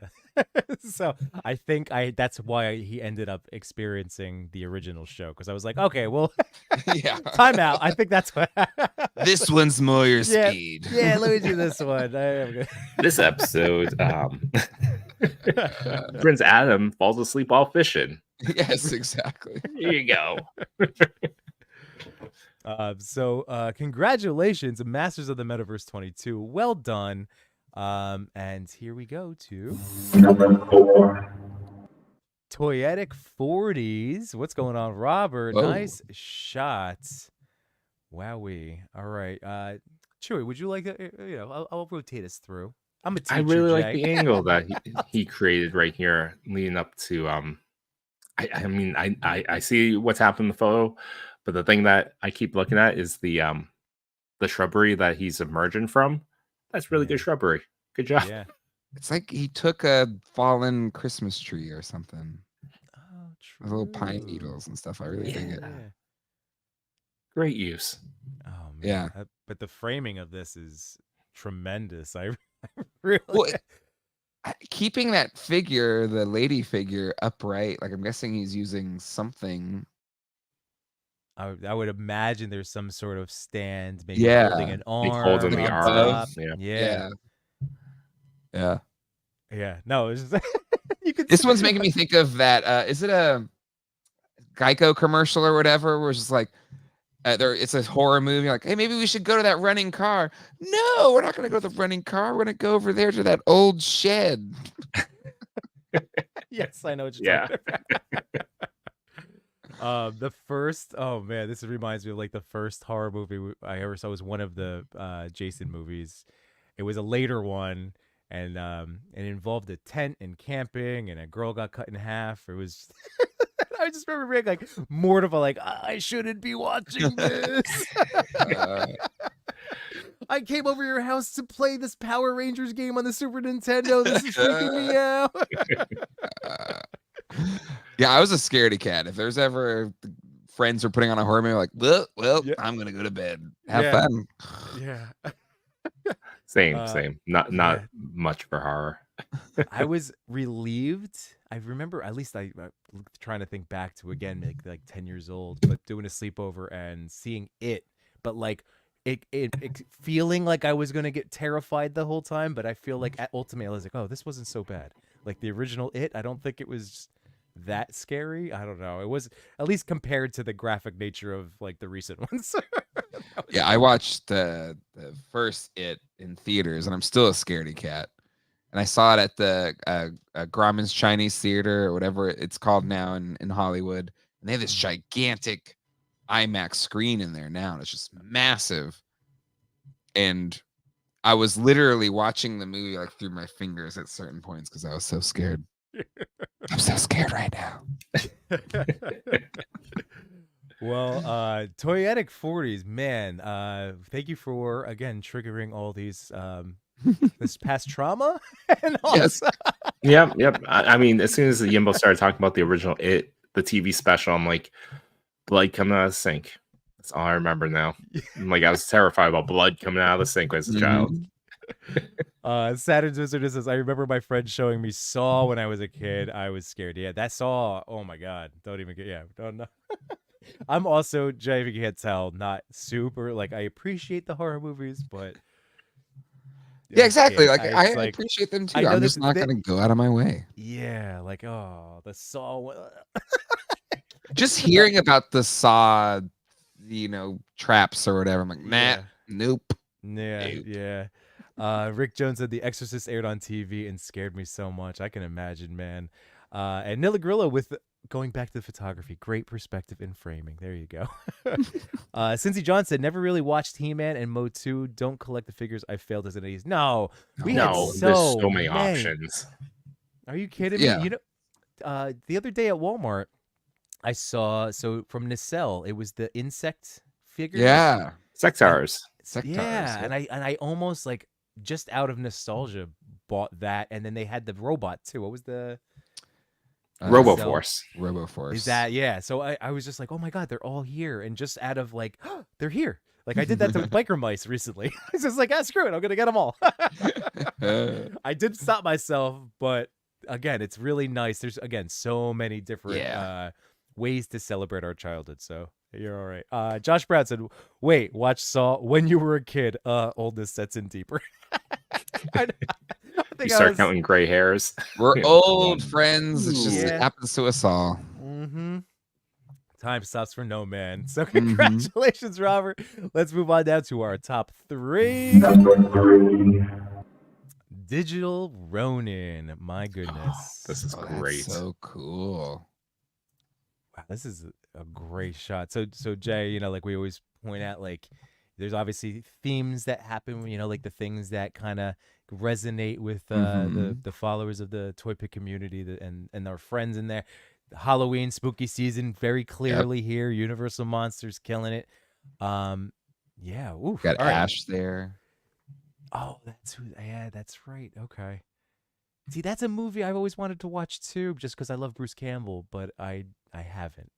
so I think that's why he ended up experiencing the original show because I was like, okay, well, Yeah. time out. I think that's what This one's more your Yeah. speed. Yeah, let me do this one. This episode, Prince Adam falls asleep while fishing. Yes, exactly. Here you go. So congratulations, Masters of the Metaverse 22. Well done. And here we go to Number 4. Toyetic 40s. What's going on, Robert? Whoa. Nice shots. Wowee. All right. Chewy, would you like to, I'll rotate us through. I'm a teacher, I really like Jay. the angle that he created right here, leading up to I mean, I see what's happened in the photo, but the thing that I keep looking at is the shrubbery that he's emerging from. That's really good shrubbery. Good job. Yeah. It's like he took a fallen Christmas tree or something. Oh, true. With little pine needles and stuff. I really dig it. Great use. Oh, man. Yeah. But the framing of this is tremendous. I really. Well, keeping that figure, the lady figure, upright. Like I'm guessing he's using something. I would imagine there's some sort of stand, maybe Yeah. holding an Like holding arm the up arm. top. Yeah. Yeah. No, it's just you could. This one's making me think of that. Is it a Geico commercial or whatever? Where it's just like, it's a horror movie. Like, hey, maybe we should go to that running car. No, we're not going to go to the running car. We're going to go over there to that old shed. Yes, I know what you're talking about. The first, oh man, this reminds me of like the first horror movie I ever saw was one of the Jason movies. It was a later one, and it involved a tent and camping, and a girl got cut in half. It was. I just remember being like mortified, like I shouldn't be watching this. I came over your house to play this Power Rangers game on the Super Nintendo. This is freaking me out. Yeah, I was a scaredy cat. If there's ever friends are putting on a horror movie, like, well, Yeah. I'm gonna go to bed. Have Yeah. fun. Yeah. Same. Not much for horror. I was relieved. I remember, at least I trying to think back to again, like 10 years old, but doing a sleepover and seeing it, but like it feeling like I was gonna get terrified the whole time. But I feel like ultimately I was like, oh, this wasn't so bad. Like the original It, I don't think it was that scary. I don't know. It was, at least compared to the graphic nature of like the recent ones. Yeah, I watched the first It in theaters, and I'm still a scaredy cat. And I saw it at the Grauman's Chinese Theater or whatever it's called now in Hollywood. And they have this gigantic IMAX screen in there now. And it's just massive. And I was literally watching the movie like through my fingers at certain points because I was so scared. I'm so scared right now. Well, Toyetic 40s, man, thank you for again triggering all these this past trauma and also Yep. I mean, as soon as the Yimbo started talking about the original It, the TV special, I'm like, blood coming out of the sink. That's all I remember now. I'm like, I was terrified about blood coming out of the sink as a child. Saturn Wizard says, I remember my friend showing me Saw when I was a kid. I was scared. Yeah, that Saw. Oh my god, don't even get. Yeah, don't know. I'm also, Jay, if you can't tell, not super like I appreciate the horror movies, but yeah, exactly. Like I like, appreciate them too. I know I'm this- just not gonna go out of my way. yeah, like oh, the Saw. Just hearing about the Saw, traps or whatever. I'm like, nah, Yeah. nope. Yeah, Nope. yeah. Rick Jones said The Exorcist aired on TV and scared me so much. I can imagine, man. And Nilla Grillo with going back to the photography, great perspective in framing. There you go. Cincy John said never really watched He-Man and Mo 2. Don't collect the figures. I failed as an 80s. No, we had There's so many options. Are you kidding Yeah. me? You know, the other day at Walmart, I saw from Nacelle. It was the insect figures. Yeah. Sectars. Sectars, Yeah, and I almost like just out of nostalgia bought that, and then they had the robot too. What was the RoboForce. RoboForce. Is that So I was just like, oh my god, they're all here, and just out of like, they're here. Like I did that to biker mice recently. I was just like, screw it, I'm gonna get them all. I did stop myself, but again, it's really nice. There's again so many different ways to celebrate our childhood. So you're all right. Josh Brown said, wait, watch Saw when you were a kid. Oldness sets in deeper. I think You start counting gray hairs. We're Yeah. old friends. It's just Yeah. it happens to us all. Mm-hmm. Time stops for no man. So congratulations, Robert. Let's move on down to our top 3. Number 3. Digital Ronin. My goodness. This is Oh, great. that's so cool. Wow, this is a great shot. So Jay, like we always point out, like there's obviously themes that happen, like the things that kind of resonate with the followers of the ToyPic community and our friends in there. Halloween, spooky season, very clearly here. Universal Monsters killing it. Yeah. Oof. Got All right. Ash there. Oh, that's right. Okay. See, that's a movie I've always wanted to watch too, just because I love Bruce Campbell, but I haven't.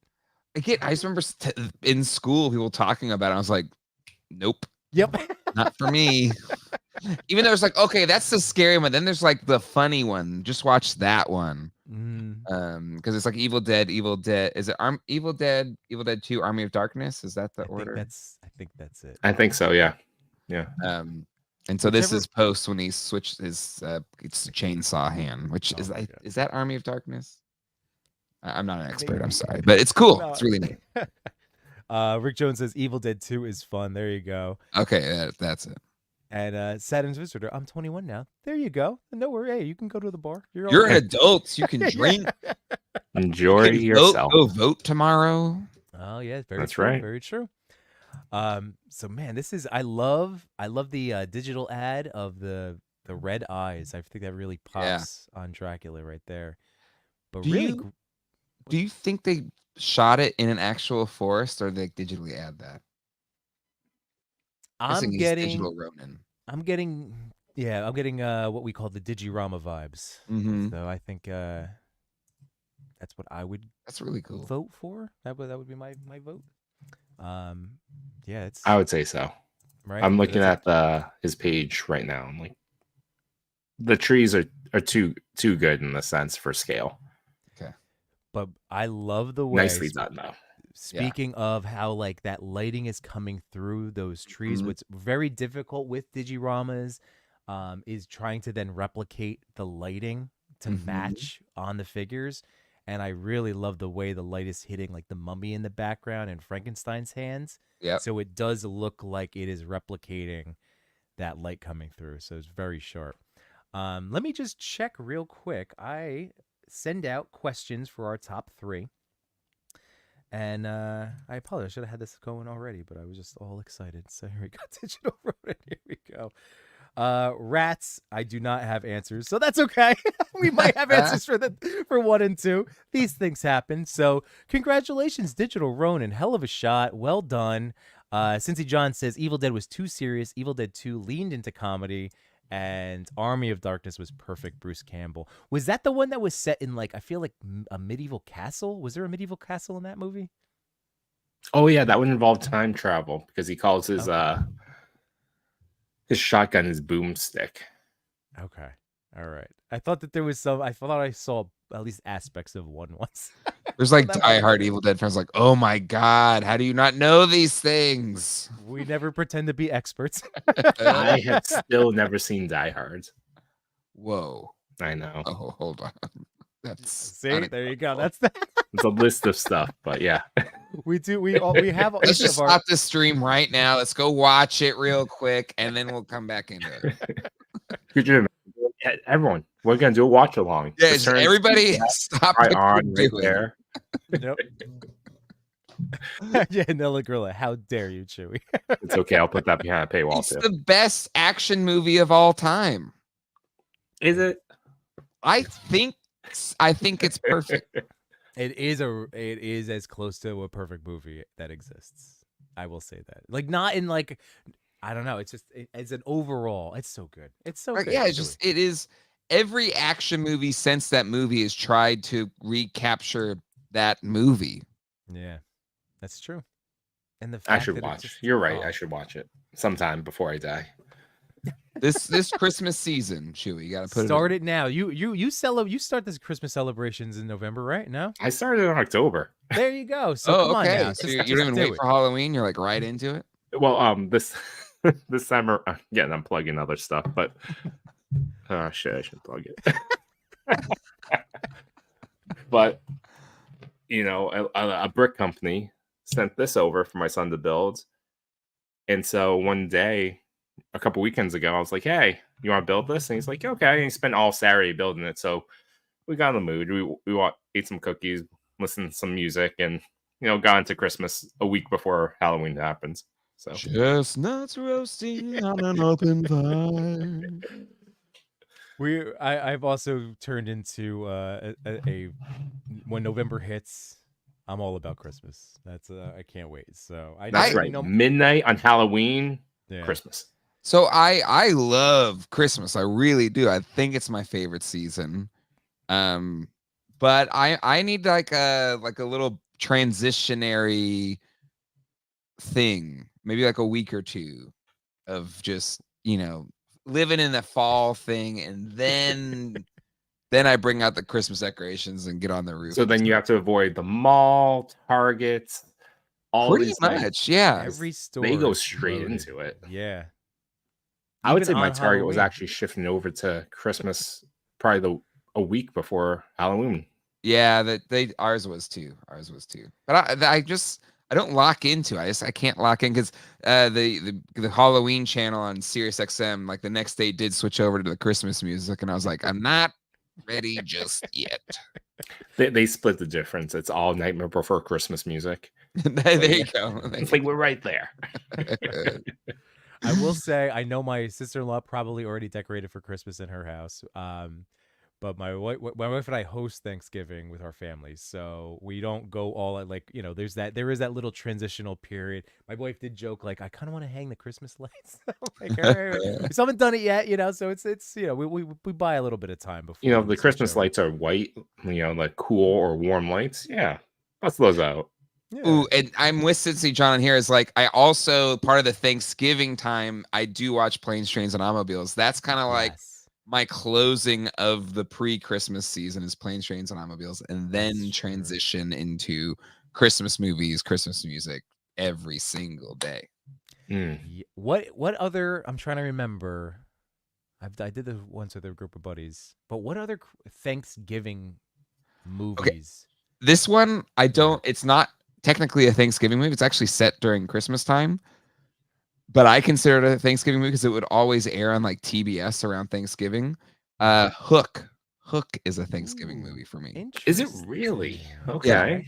Again, I just remember in school people talking about it. I was like, nope, Yep. not for me. Even though it's like, okay, that's the scary one. Then there's like the funny one. Just watch that one. Because it's like Evil Dead. Is it Evil Dead 2, Army of Darkness? Is that the order? I think that's it. I think so. Yeah. Yeah. And so this Whichever- is post when he switched his it's chainsaw hand, which Oh my God. is that Army of Darkness? I'm not an expert. I'm sorry, but it's cool. No. It's really neat. Rick Jones says Evil Dead 2 is fun. There you go. Okay, that's it. And Saturn's Visitor, I'm 21 now. There you go. No worry. Hey, you can go to the bar. You're all You're an right. adult. You can drink. Enjoy You can yourself. Go vote tomorrow. Oh yeah, very That's true. right. Very true. So man, this is I love the digital ad of the red eyes. I think that really pops on Dracula right there. But Do really, you- Do you think they shot it in an actual forest, or they digitally add that? I'm Guessing he's getting digital Ronin. I'm getting what we call the Digirama vibes. Mhm. So I think that's what I would That's really cool. vote for. That would be my vote. Yeah, it's I would say so. right. I'm looking That's at his page right now. I'm like, the trees are too good in the sense for scale. but I love the way. Nicely done though. Speaking of how like that lighting is coming through those trees, what's very difficult with digiramas is trying to then replicate the lighting to match on the figures. And I really love the way the light is hitting like the mummy in the background and Frankenstein's hands. Yeah. So it does look like it is replicating that light coming through. So it's very sharp. Let me just check real quick. I send out questions for our top 3. And I apologize. I should have had this going already, but I was just all excited. So here we go. Digital Ronin. Here we go. Rats, I do not have answers, so that's okay. We might have answers for 1 and 2. These things happen. So congratulations, Digital Ronin. Hell of a shot. Well done. Cincy John says Evil Dead was too serious. Evil Dead 2 leaned into comedy. And Army of Darkness was perfect. Bruce Campbell. Was that the one that was set in like, I feel like a medieval castle? Was there a medieval castle in that movie? Oh yeah, that would involve time travel because he calls his shotgun his boomstick. Okay. All right. I thought that there was some. I thought I saw at least aspects of one once. There's like That diehard Evil Dead fans like, oh my God, how do you not know these things? We never pretend to be experts. I have still never seen Die Hard. Whoa. I know. Oh, hold on. That's See, there you go. That's the. It's a list of stuff, but yeah. We do. We have. Let's each just of our- stop this stream right now. Let's go watch it real quick, and then we'll come back into it. Could you imagine? Everyone, we're gonna do a watch along. Yeah, Just turn everybody stop right what on you're right doing. there. Nope. Yeah, Nella Gorilla. How dare you, Chewy? It's okay. I'll put that behind a paywall It's too. the best action movie of all time. Is it? I think it's perfect. It is as close to a perfect movie that exists. I will say that. Like not in like, I don't know. It's just as an overall, it's so good. It's so Like, good. yeah, it's Chewy. just it is. Every action movie since that movie has tried to recapture that movie. Yeah, that's true. And the fact I should that it watch. just- You're right. oh. I should watch it sometime before I die. This Christmas season, Chewy, you gotta put Start it now. You start this Christmas celebrations in November, right? No, I started in October. there you go. So Oh, come on okay. now. So Just you don't even do wait it. for Halloween. You're like right into it. Well, this this summer again, I'm plugging other stuff, but oh shit, I should plug it. But you know, a brick company sent this over for my son to build, and so one day, a couple weekends ago, I was like, "Hey, you want to build this?" And he's like, "Okay." And he spent all Saturday building it, so we got in the mood. We ate some cookies, listened to some music, and got into Christmas a week before Halloween happens. So Chestnuts roasting on an open fire. I've also turned into a when November hits, I'm all about Christmas. That's I can't wait. So that's right. Midnight on Halloween, yeah. Christmas. So I love Christmas. I really do. I think it's my favorite season. But I need like a little transitionary thing, maybe like a week or two of just living in the fall thing, and then I bring out the Christmas decorations and get on the roof. So then you have to avoid the mall, Target, all Pretty these like, much, yeah. Every store they go is straight loaded. into it. Yeah. I would Even say my on Target was Halloween. actually shifting over to Christmas probably a week before Halloween. Yeah, ours was too. But I don't lock into. I can't lock in because the Halloween channel on Sirius XM, like the next day did switch over to the Christmas music, and I was like, I'm not ready just yet. They split the difference. It's all Nightmare Before Christmas music. There you go. It's like we're right there. I will say, I know my sister-in-law probably already decorated for Christmas in her house. But my wife and I host Thanksgiving with our families, so we don't go all at, like, there is that little transitional period. My wife did joke, like, I kind of want to hang the Christmas lights. I'm like, all right, we still haven't done it yet, so it's we buy a little bit of time before The Christmas lights are white, like cool or warm lights. Yeah, bust those out. Yeah. Ooh, and I'm with Cincy John here. Is like, I also, part of the Thanksgiving time, I do watch Planes, Trains, and Automobiles. That's kind of like my closing of the pre-Christmas season is Planes, Trains, and Automobiles, and then transition into Christmas movies, Christmas music every single day. What other? I'm trying to remember. I did the once with a group of buddies, but what other Thanksgiving movies? Okay. This one, I don't. It's not technically a Thanksgiving movie. It's actually set during Christmas time. But I consider it a Thanksgiving movie because it would always air on like TBS around Thanksgiving. Hook is a Thanksgiving movie for me. Is it really? Okay. Yeah.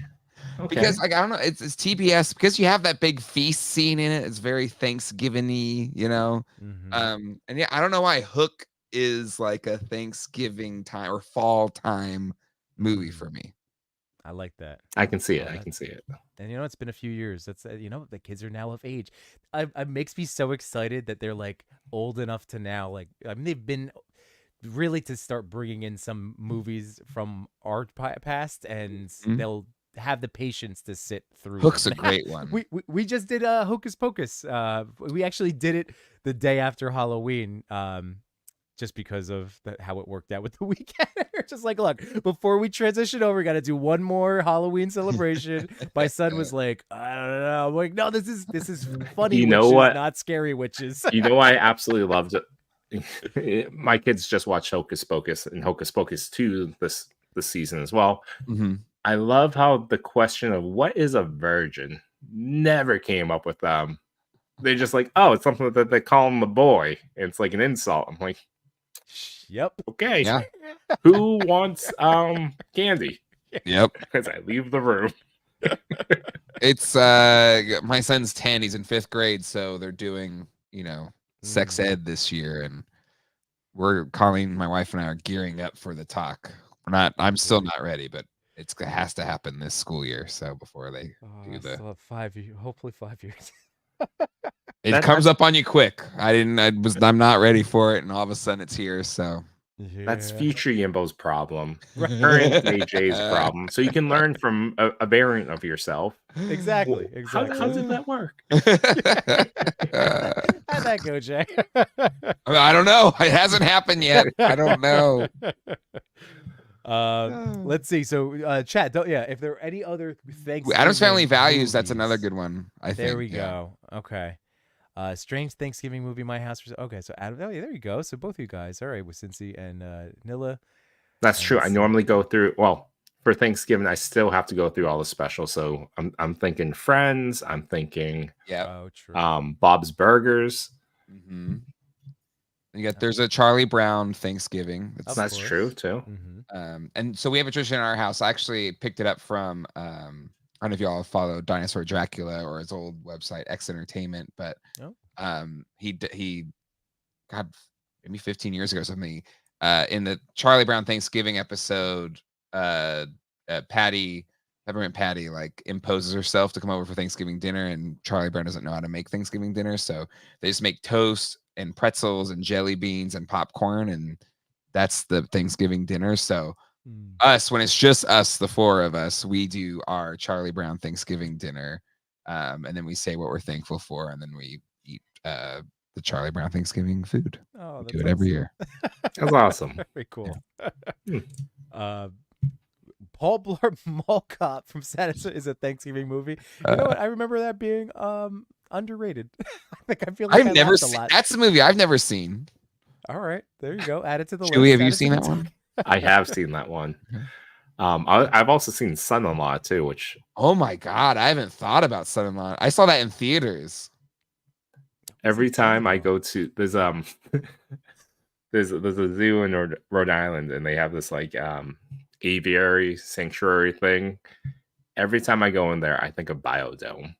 Okay. Because, like, I don't know, it's TBS because you have that big feast scene in it. It's very Thanksgiving-y, Mm-hmm. And yeah, I don't know why Hook is like a Thanksgiving time or fall time movie for me. I like that. I can see it. I can see it. And it's been a few years. That's the kids are now of age. It makes me so excited that they're like old enough to now, like, I mean, they've been really to start bringing in some movies from our past, and they'll have the patience to sit through. Hook's a great one. We just did Hocus Pocus. We actually did it the day after Halloween. Just because of how it worked out with the weekend. Just like, look, before we transition over, we got to do one more Halloween celebration. My son was like, I don't know. I'm like, no, this is funny witches, not scary witches. I absolutely loved it. My kids just watched Hocus Pocus and Hocus Pocus 2 this season as well. Mm-hmm. I love how the question of what is a virgin never came up with them. They're just like, oh, it's something that they call him the boy. And it's like an insult. I'm like, yep. Okay. Yeah. Who wants candy? Yep. As I leave the room. It's my son's 10. He's in 5th grade, so they're doing, sex ed this year, and my wife and I are gearing up for the talk. I'm still not ready, but it has to happen this school year. So before they do the 5 years, hopefully 5 years. It comes up on you quick. I'm not ready for it, and all of a sudden it's here. So that's future Yimbo's problem, current AJ's problem. So you can learn from a variant of yourself. Exactly. How did that work? How'd that go, Jay? I don't know. It hasn't happened yet. I don't know. Let's see. So, chat. If there are any other Thanksgiving Adam's Family Values, movies, that's another good one. I think. There we go. Okay. Strange Thanksgiving movie, My House. Okay, so Adam. Oh yeah, there you go. So both of you guys. All right, with Cincy and Nilla. That's true. I normally go through. Well, for Thanksgiving, I still have to go through all the specials. So I'm thinking Friends. I'm thinking. Yeah. Oh, true. Bob's Burgers. Mm-hmm. There's a Charlie Brown Thanksgiving. That's true too. Mm-hmm. And so we have a tradition in our house. I actually picked it up from I don't know if y'all follow Dinosaur Dracula or his old website X Entertainment, but he God, maybe 15 years ago or something. In the Charlie Brown Thanksgiving episode, Peppermint Patty like imposes herself to come over for Thanksgiving dinner, and Charlie Brown doesn't know how to make Thanksgiving dinner, so they just make toast and pretzels and jelly beans and popcorn, and that's the Thanksgiving dinner. So when it's just us, the 4 of us, we do our Charlie Brown Thanksgiving dinner, and then we say what we're thankful for, and then we eat the the Charlie Brown Thanksgiving food. Oh, We do it every year. That's awesome. Very cool. Hmm. Paul Blart Mall Cop from Santa is a Thanksgiving movie. You know what? I remember that being underrated. I feel like I've I never laughed a seen. lot. That's a movie I've never seen. All right, there you go. Add it to the Chewie, list. have Add you it to seen the that talk. one? I have seen that one. Okay. I've also seen Son-in-Law too, which Oh my god, I haven't thought about Son-in-Law. I saw that in theaters. every time I Son-in-Law? go to there's a zoo in Rhode Island, and they have this like aviary sanctuary thing. Every time I go in there, I think of Biodome.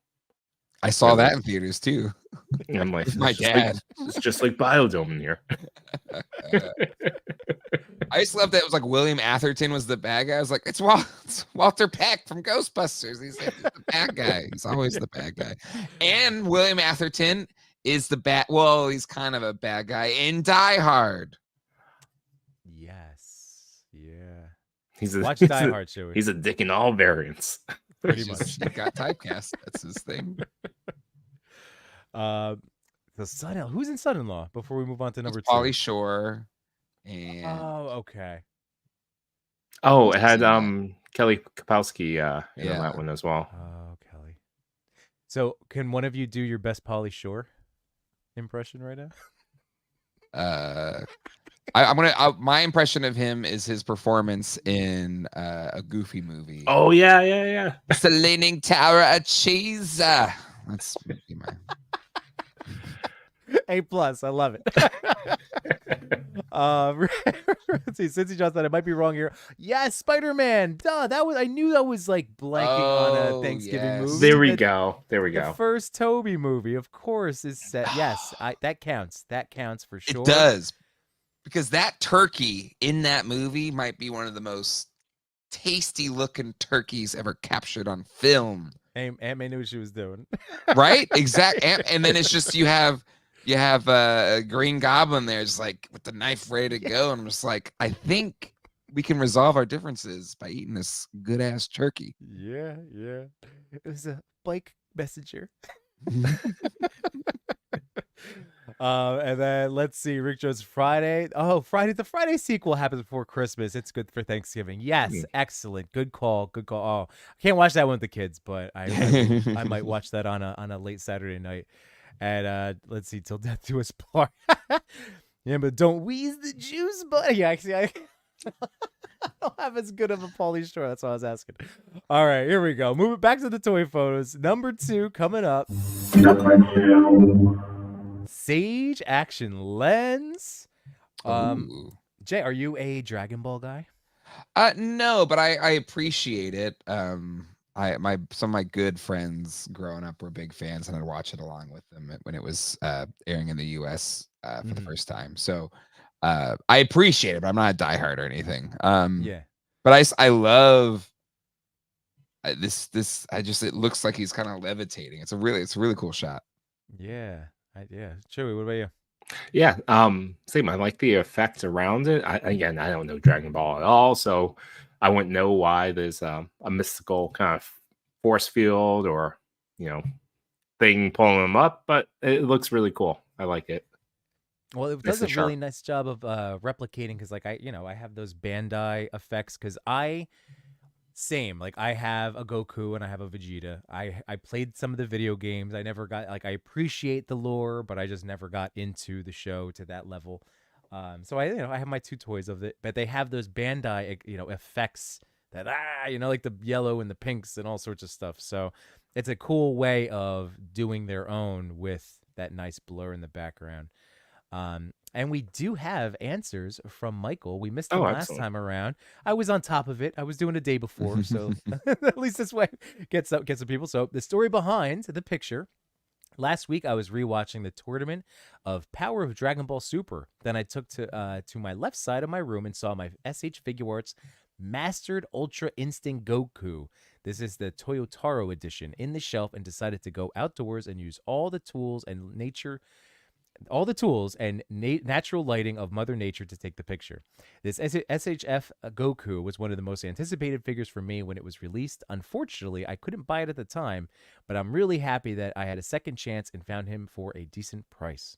I saw Yeah, that like- in theaters too. And I'm like, With my it's just dad. it's just like Biodome in here. I used to love that it was like William Atherton was the bad guy. I was like, it's Walter Peck from Ghostbusters. He's the bad guy. He's always the bad guy. And William Atherton is the bad. Well, he's kind of a bad guy in Die Hard. Yes. Yeah. He's Watch he's Die Hard, Chewie. He's a dick in all variants. Pretty He's much. just- He got typecast. That's his thing. The son-in-law. Who's in Son-in-Law? Before we move on to number two. Pauly Shore. And Oh, okay. Oh, it had Seen that. Kelly Kapowski in Yeah. that one as well. Oh, Kelly. So, can one of you do your best Pauly Shore impression right now? I'm gonna. My impression of him is his performance in a Goofy movie. Oh yeah. It's the Leaning Tower of Cheese. That's my. A+. I love it. Let's see. Cincy John said I might be wrong here. Yes, Spider-Man. Duh, I knew that was like blanking on a Oh, Thanksgiving yes. movie. There we The- go. The first Toby movie, of course, is set. Yes, that counts. That counts for sure. It does, because that turkey in that movie might be one of the most tasty looking turkeys ever captured on film. Aunt May knew what she was doing. Right? Exact. And then it's just you have a Green Goblin there, just like with the knife ready to go. And I'm just like, I think we can resolve our differences by eating this good ass turkey. Yeah. It was a Blake messenger. And then let's see, Rick Jones Friday. Oh, the Friday sequel happens before Christmas. It's good for Thanksgiving. Yes, excellent. Good call. Oh, I can't watch that one with the kids, but I might watch that on a late Saturday night. And let's see, Till Death Do Us Part. Yeah, but don't wheeze the juice, buddy. Yeah, actually, I don't have as good of a Pauly Shore. That's what I was asking. All right, here we go. Moving back to the toy photos. Number 2 coming up. Number 2. Sage Action Lens. Ooh. Jay, are you a Dragon Ball guy? No, but I appreciate it. Some of my good friends growing up were big fans, and I'd watch it along with them when it was airing in the U.S. For the first time. So I appreciate it, but I'm not a diehard or anything. Yeah. But I love this. It looks like he's kind of levitating. It's a really cool shot. Yeah. Chewie, what about you? Yeah, same. I like the effect around it. I don't know Dragon Ball at all, so I wouldn't know why there's a mystical kind of force field or thing pulling them up, but it looks really cool. I like it. Well, it Nice does a and sharp. really nice job of replicating, because like I have those Bandai effects, because I have a Goku and I have a Vegeta. I played some of the video games. I never got, I appreciate the lore, but I just never got into the show to that level. So I have my 2 toys of it, but they have those Bandai effects that like the yellow and the pinks and all sorts of stuff. So it's a cool way of doing their own with that nice blur in the background. And we do have answers from Michael. We missed him last excellent. time around. I was on top of it. I was doing a day before, so at least this way gets some people. So the story behind the picture. Last week I was rewatching the tournament of Power of Dragon Ball Super. Then I took to my left side of my room and saw my SH Figuarts Mastered Ultra Instinct Goku. This is the Toyotaro edition in the shelf, and decided to go outdoors and use all the tools and natural lighting of Mother Nature to take the picture. This SHF Goku was one of the most anticipated figures for me when it was released. Unfortunately, I couldn't buy it at the time, but I'm really happy that I had a second chance and found him for a decent price.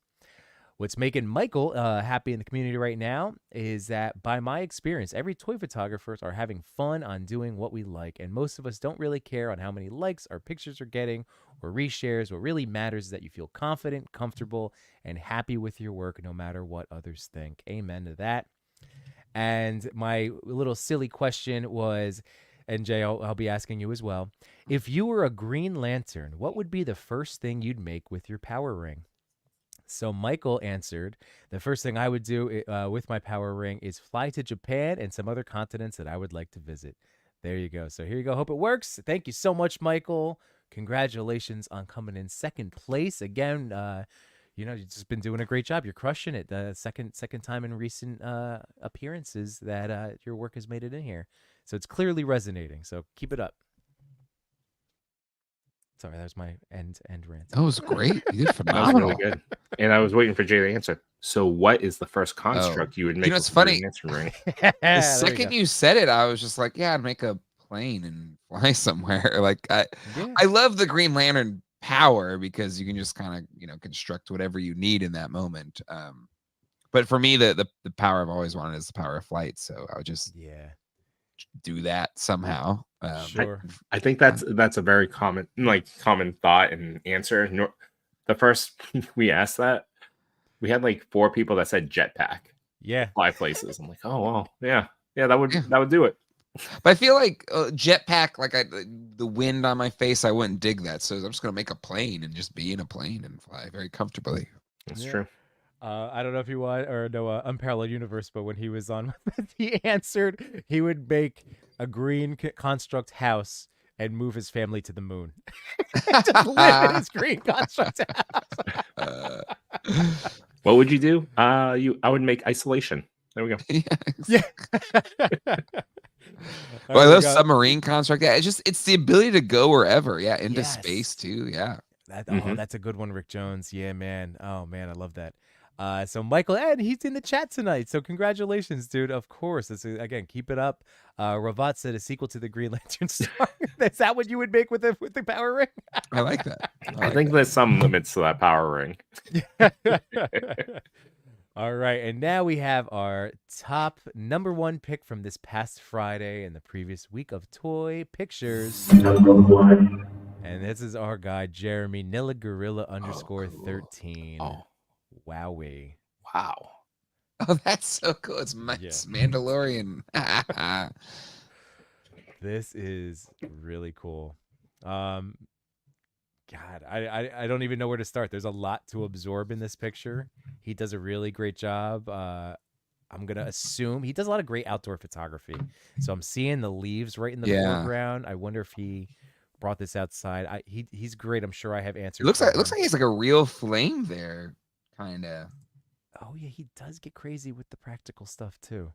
What's making Michael happy in the community right now is that, by my experience, every toy photographers are having fun on doing what we like, and most of us don't really care on how many likes our pictures are getting or reshares. What really matters is that you feel confident, comfortable, and happy with your work, no matter what others think. Amen to that. And my little silly question was, and Jay, I'll be asking you as well. If you were a Green Lantern, what would be the first thing you'd make with your power ring? So Michael answered, the first thing I would do with my power ring is fly to Japan and some other continents that I would like to visit. There you go. So here you go. Hope it works. Thank you so much, Michael. Congratulations on coming in second place again. You've just been doing a great job. You're crushing it. The second time in recent appearances that your work has made it in here. So it's clearly resonating. So keep it up. Sorry, that was my end rant. That was great. You did That was phenomenal. really good. And I was waiting for Jay to answer. So, what is the first construct you would make? You know, it's with funny. Green Lantern ring? The second you said it, I was just like, yeah, I'd make a plane and fly somewhere. Like I love the Green Lantern power because you can just kind of construct whatever you need in that moment. But for me, the power I've always wanted is the power of flight. So I would just do that somehow. Sure. I think that's a very common thought and answer. The first we asked that, we had like 4 people that said jetpack. Yeah. Fly places. I'm like, oh well, yeah, that would do it. But I feel like jetpack, like the wind on my face, I wouldn't dig that. So I'm just gonna make a plane and just be in a plane and fly very comfortably. That's true. I don't know if you want or know Unparalleled Universe, but when he was on, he answered he would make a green construct house and move his family to the moon. Just live in his green construct house. What would you do? I would make isolation. There we go. Yeah. Well, I love submarine construct. Yeah, it's the ability to go wherever. Yeah, into space too. Yeah. That's a good one, Rick Jones. Yeah, man. Oh man, I love that. So Michael, and he's in the chat tonight. So congratulations, dude. Of course. Again, keep it up. Ravat said a sequel to the Green Lantern star. Is that what you would make with the power ring? I like that. I think there's some limits to that power ring. All right, and now we have our top number 1 pick from this past Friday and the previous week of Toy Pictures. Number 1. And this is our guy, Jeremy Nilagorilla _13. Oh. Wowee. Wow. Oh, that's so cool. It's Mandalorian. This is really cool. God, I don't even know where to start. There's a lot to absorb in this picture. He does a really great job. I'm going to assume he does a lot of great outdoor photography. So I'm seeing the leaves right in the foreground. I wonder if he brought this outside. He's great. I'm sure I have answers. It looks like he's like a real flame there, kind of. Oh yeah, he does get crazy with the practical stuff too.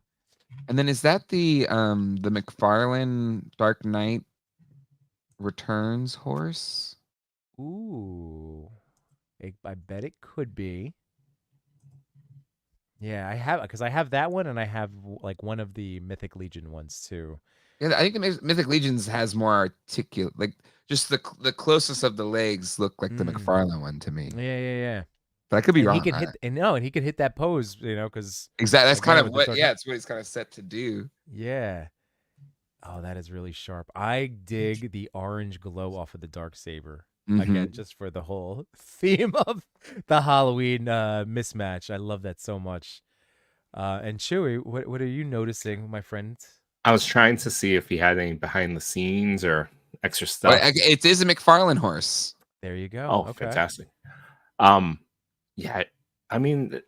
And then is that the McFarlane Dark Knight Returns horse? Ooh, I bet it could be. Yeah, I have that one, and I have like one of the Mythic Legion ones too. Yeah, I think the Mythic Legions has more articulate, like just the closest of the legs look like the McFarlane one to me. Yeah. But I could be wrong. He can hit that pose, because exactly that's kind of what. Yeah, it's what he's kind of set to do. Yeah. Oh, that is really sharp. I dig the orange glow off of the Darksaber. Again, just for the whole theme of the Halloween mismatch. I love that so much. And Chewy, what are you noticing, my friend? I was trying to see if he had any behind the scenes or extra stuff. Well, it is a McFarlane horse. There you go. Oh, okay. Fantastic. Yeah, I mean,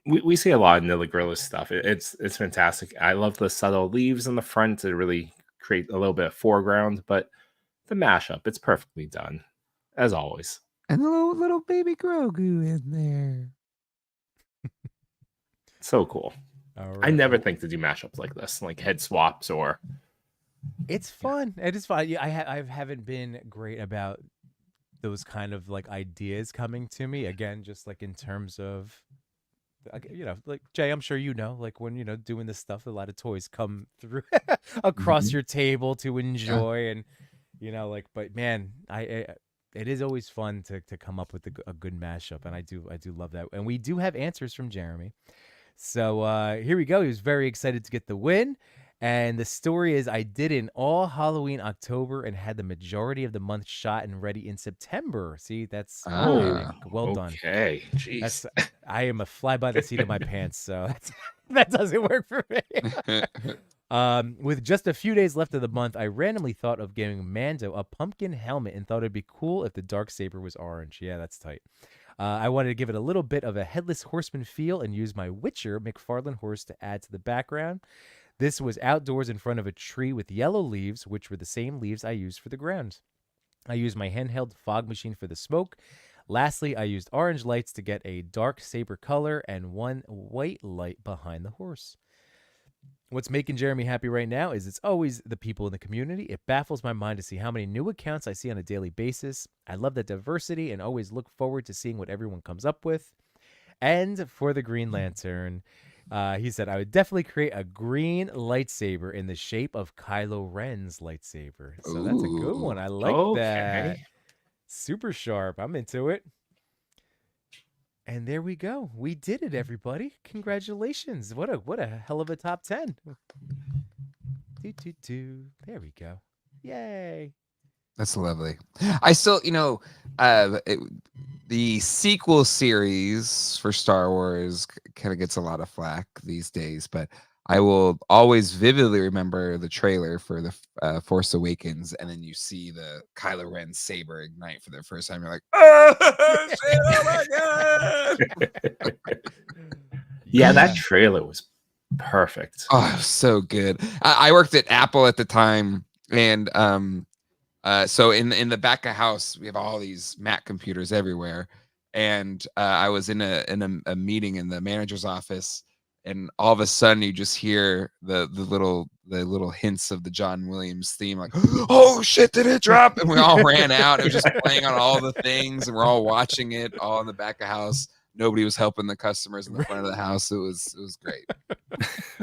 we see a lot of Nilagorilla stuff. It's fantastic. I love the subtle leaves in the front to really create a little bit of foreground, but the mashup, it's perfectly done, as always. And the little baby Grogu in there. So cool. Right. I never think to do mashups like this, like head swaps or. It's fun. It is fun. I haven't been great about those kind of like ideas coming to me. Again, just like in terms of, like Jay, I'm sure like when doing this stuff, a lot of toys come through across your table to enjoy, and but man, it is always fun to come up with a good mashup, and I do love that. And we do have answers from Jeremy. So here we go. He was very excited to get the win. And the story is I did an all Halloween October and had the majority of the month shot and ready in September. See, that's Oh, Ah. well done. okay. Jeez. That's I am a fly by the seat of my pants, so that doesn't work for me. With just a few days left of the month, I randomly thought of giving Mando a pumpkin helmet and thought it'd be cool if the Darksaber was orange. Yeah, that's tight. I wanted to give it a little bit of a headless horseman feel and use my Witcher McFarlane horse to add to the background. This was outdoors in front of a tree with yellow leaves, which were the same leaves I used for the grounds. I used my handheld fog machine for the smoke. Lastly, I used orange lights to get a dark saber color and one white light behind the horse. What's making Jeremy happy right now is it's always the people in the community. It baffles my mind to see how many new accounts I see on a daily basis. I love that diversity and always look forward to seeing what everyone comes up with. And for the Green Lantern, he said, I would definitely create a green lightsaber in the shape of Kylo Ren's lightsaber. So that's a good one. I like that. Okay. Super sharp. I'm into it. And there we go. We did it, everybody. Congratulations. What a hell of a top 10. There we go. Yay. That's lovely. I still, the sequel series for Star Wars kind of gets a lot of flack these days, but I will always vividly remember the trailer for the Force Awakens, and then you see the Kylo Ren saber ignite for the first time. You're like, oh, shit, oh my god! Yeah, that trailer was perfect. Oh, so good. I worked at Apple at the time, and so in the back of house we have all these Mac computers everywhere, and I was in a meeting in the manager's office, and all of a sudden you just hear the little hints of the John Williams theme, like, oh shit, did it drop? And we all ran out. It was just playing on all the things, and we're all watching it all in the back of house. Nobody was helping the customers in the front of the house. It was great.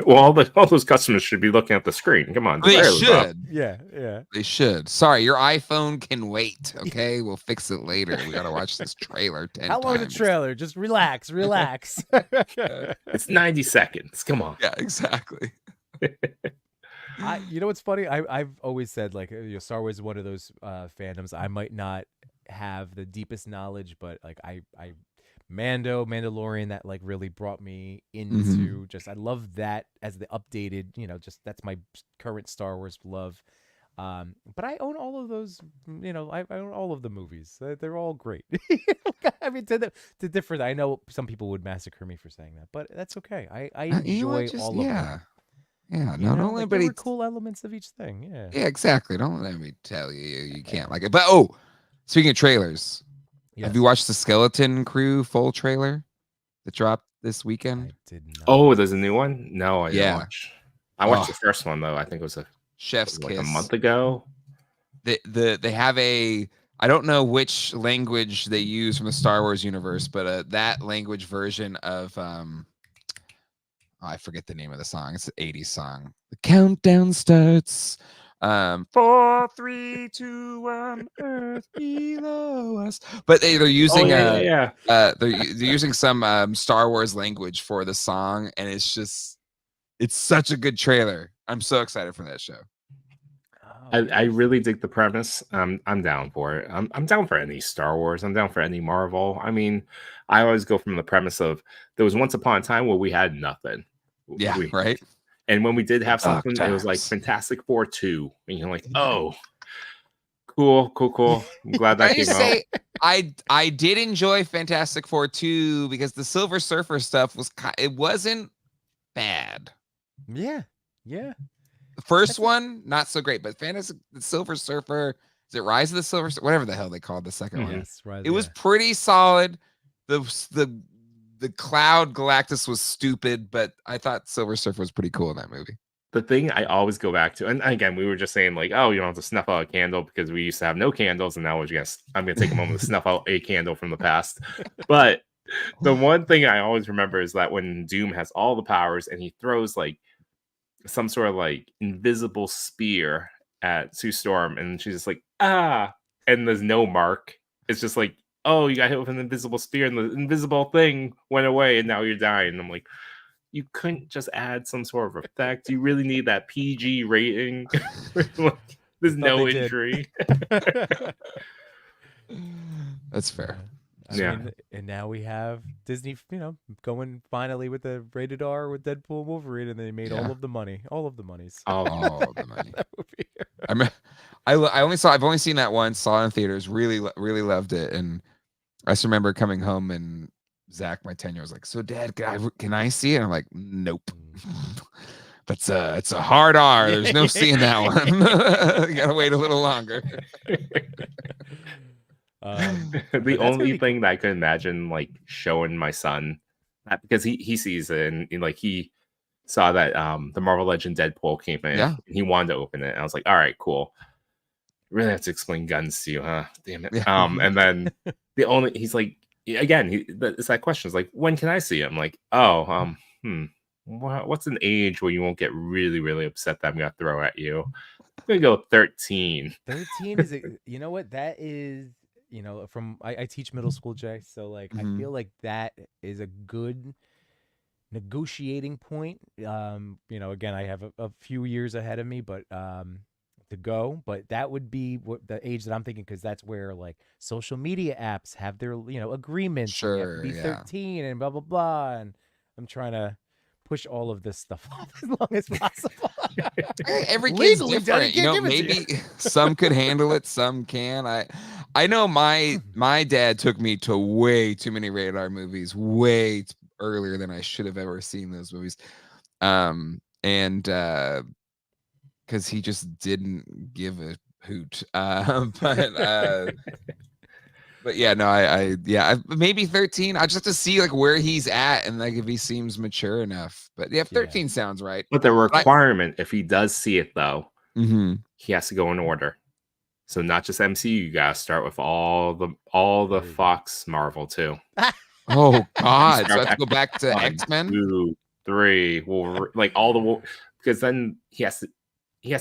Well, all those customers should be looking at the screen. Come on, the They trailer's up. should. Yeah. They should. Sorry, your iPhone can wait. Okay, we'll fix it later. We gotta watch this trailer 10 How long is the times. trailer? Just relax. It's 90 seconds. Come on. Yeah, exactly. You know what's funny? I've always said, like, Star Wars is one of those fandoms. I might not have the deepest knowledge, but like Mandalorian, that like really brought me into just, I love that as the updated, just that's my current Star Wars love. But I own all of those, I own all of the movies. They're all great. I mean, to different, I know some people would massacre me for saying that, but that's okay. I enjoy all of them. Yeah, not only, like, but there were it's cool elements of each thing. Yeah. yeah, exactly. Don't let me tell you can't like it. But speaking of trailers, have you watched the Skeleton Crew full trailer that dropped this I weekend? did not. Oh, there's a new one? No, I didn't Yeah. watch. I watched the first one though. I think it was Chef's like Kiss. a month ago. They have I don't know which language they use from the Star Wars universe, but that language version of I forget the name of the song. It's an 80s song. The countdown starts. 4, 3, 2, 1, Earth below us. But they're using yeah. they're using some Star Wars language for the song, and it's such a good trailer. I'm so excited for that show. I really dig the premise. I'm down for it. I'm down for any Star Wars. I'm down for any Marvel. I mean, I always go from the premise of there was once upon a time where we had nothing. Yeah, right. And when we did have Dark something, it was like times. Fantastic Four 2. And you're like, oh, cool. I'm glad that I came just out. say I did enjoy Fantastic Four 2 because the Silver Surfer stuff it wasn't bad. Yeah. The first one, not so great, but the Silver Surfer, is it Rise of the Silver Surfer? Whatever the hell they called the second one. Yes, right. It was pretty solid. The Cloud Galactus was stupid, but I thought Silver Surfer was pretty cool in that movie. The thing I always go back to, and again, we were just saying like, oh, you don't have to snuff out a candle because we used to have no candles, and now I'm gonna take a moment to snuff out a candle from the past. But the one thing I always remember is that when Doom has all the powers and he throws like some sort of like invisible spear at Sue Storm, and she's just like, ah, and there's no mark. It's just like, oh, you got hit with an invisible spear, and the invisible thing went away, and now you're dying. And I'm like, you couldn't just add some sort of effect. You really need that PG rating. Like, there's Thought no they did. injury. That's fair. I Yeah. mean, and now we have Disney, going finally with the rated R with Deadpool and Wolverine, and they made all Yeah. of the money, all of the monies. Oh, the money. That movie. I've only seen that once, saw it in theaters, really loved it, and I just remember coming home and Zach, my 10-year, was like, "So, Dad, can I see it?" And I'm like, "Nope, it's a hard R. There's no seeing that one. You gotta wait a little longer." But The that's gonna only be thing that I could imagine like showing my son, because he sees it, and like he saw that the Marvel Legend Deadpool came in, Yeah. and he wanted to open it. And I was like, all right, cool. Really have to explain guns to you, huh? Damn it. Yeah. And then he's like, again, it's that question. It's like, when can I see it? I'm like, oh, what's an age where you won't get really, really upset that I'm gonna throw at you? I'm gonna go 13. 13 is you know what that is, from I teach middle school, Jay, so like I Mhm. feel like that is a good negotiating point. Again, I have a few years ahead of me, but to go, but that would be what the age that I'm thinking, because that's where like social media apps have their agreements, and you have to Sure, be yeah. 13 and blah blah blah, and I'm trying to push all of this stuff off as long as possible. Every kid's Legally, Daddy different, you know. can't give it to you. Maybe some could handle it, some can. I know my dad took me to way too many rated R movies, earlier than I should have ever seen those movies. And because he just didn't give a hoot. But yeah, no, maybe 13. I just have to see like where he's at and like if he seems mature enough. But yeah, 13 sounds right. But the But requirement, if he does see it though, Mhm. he has to go in order. So not just MCU, you gotta start with all the There you go. Fox Marvel too. Oh God! So I start have to go back to 1, X-Men. 2, 3, like all the because then he has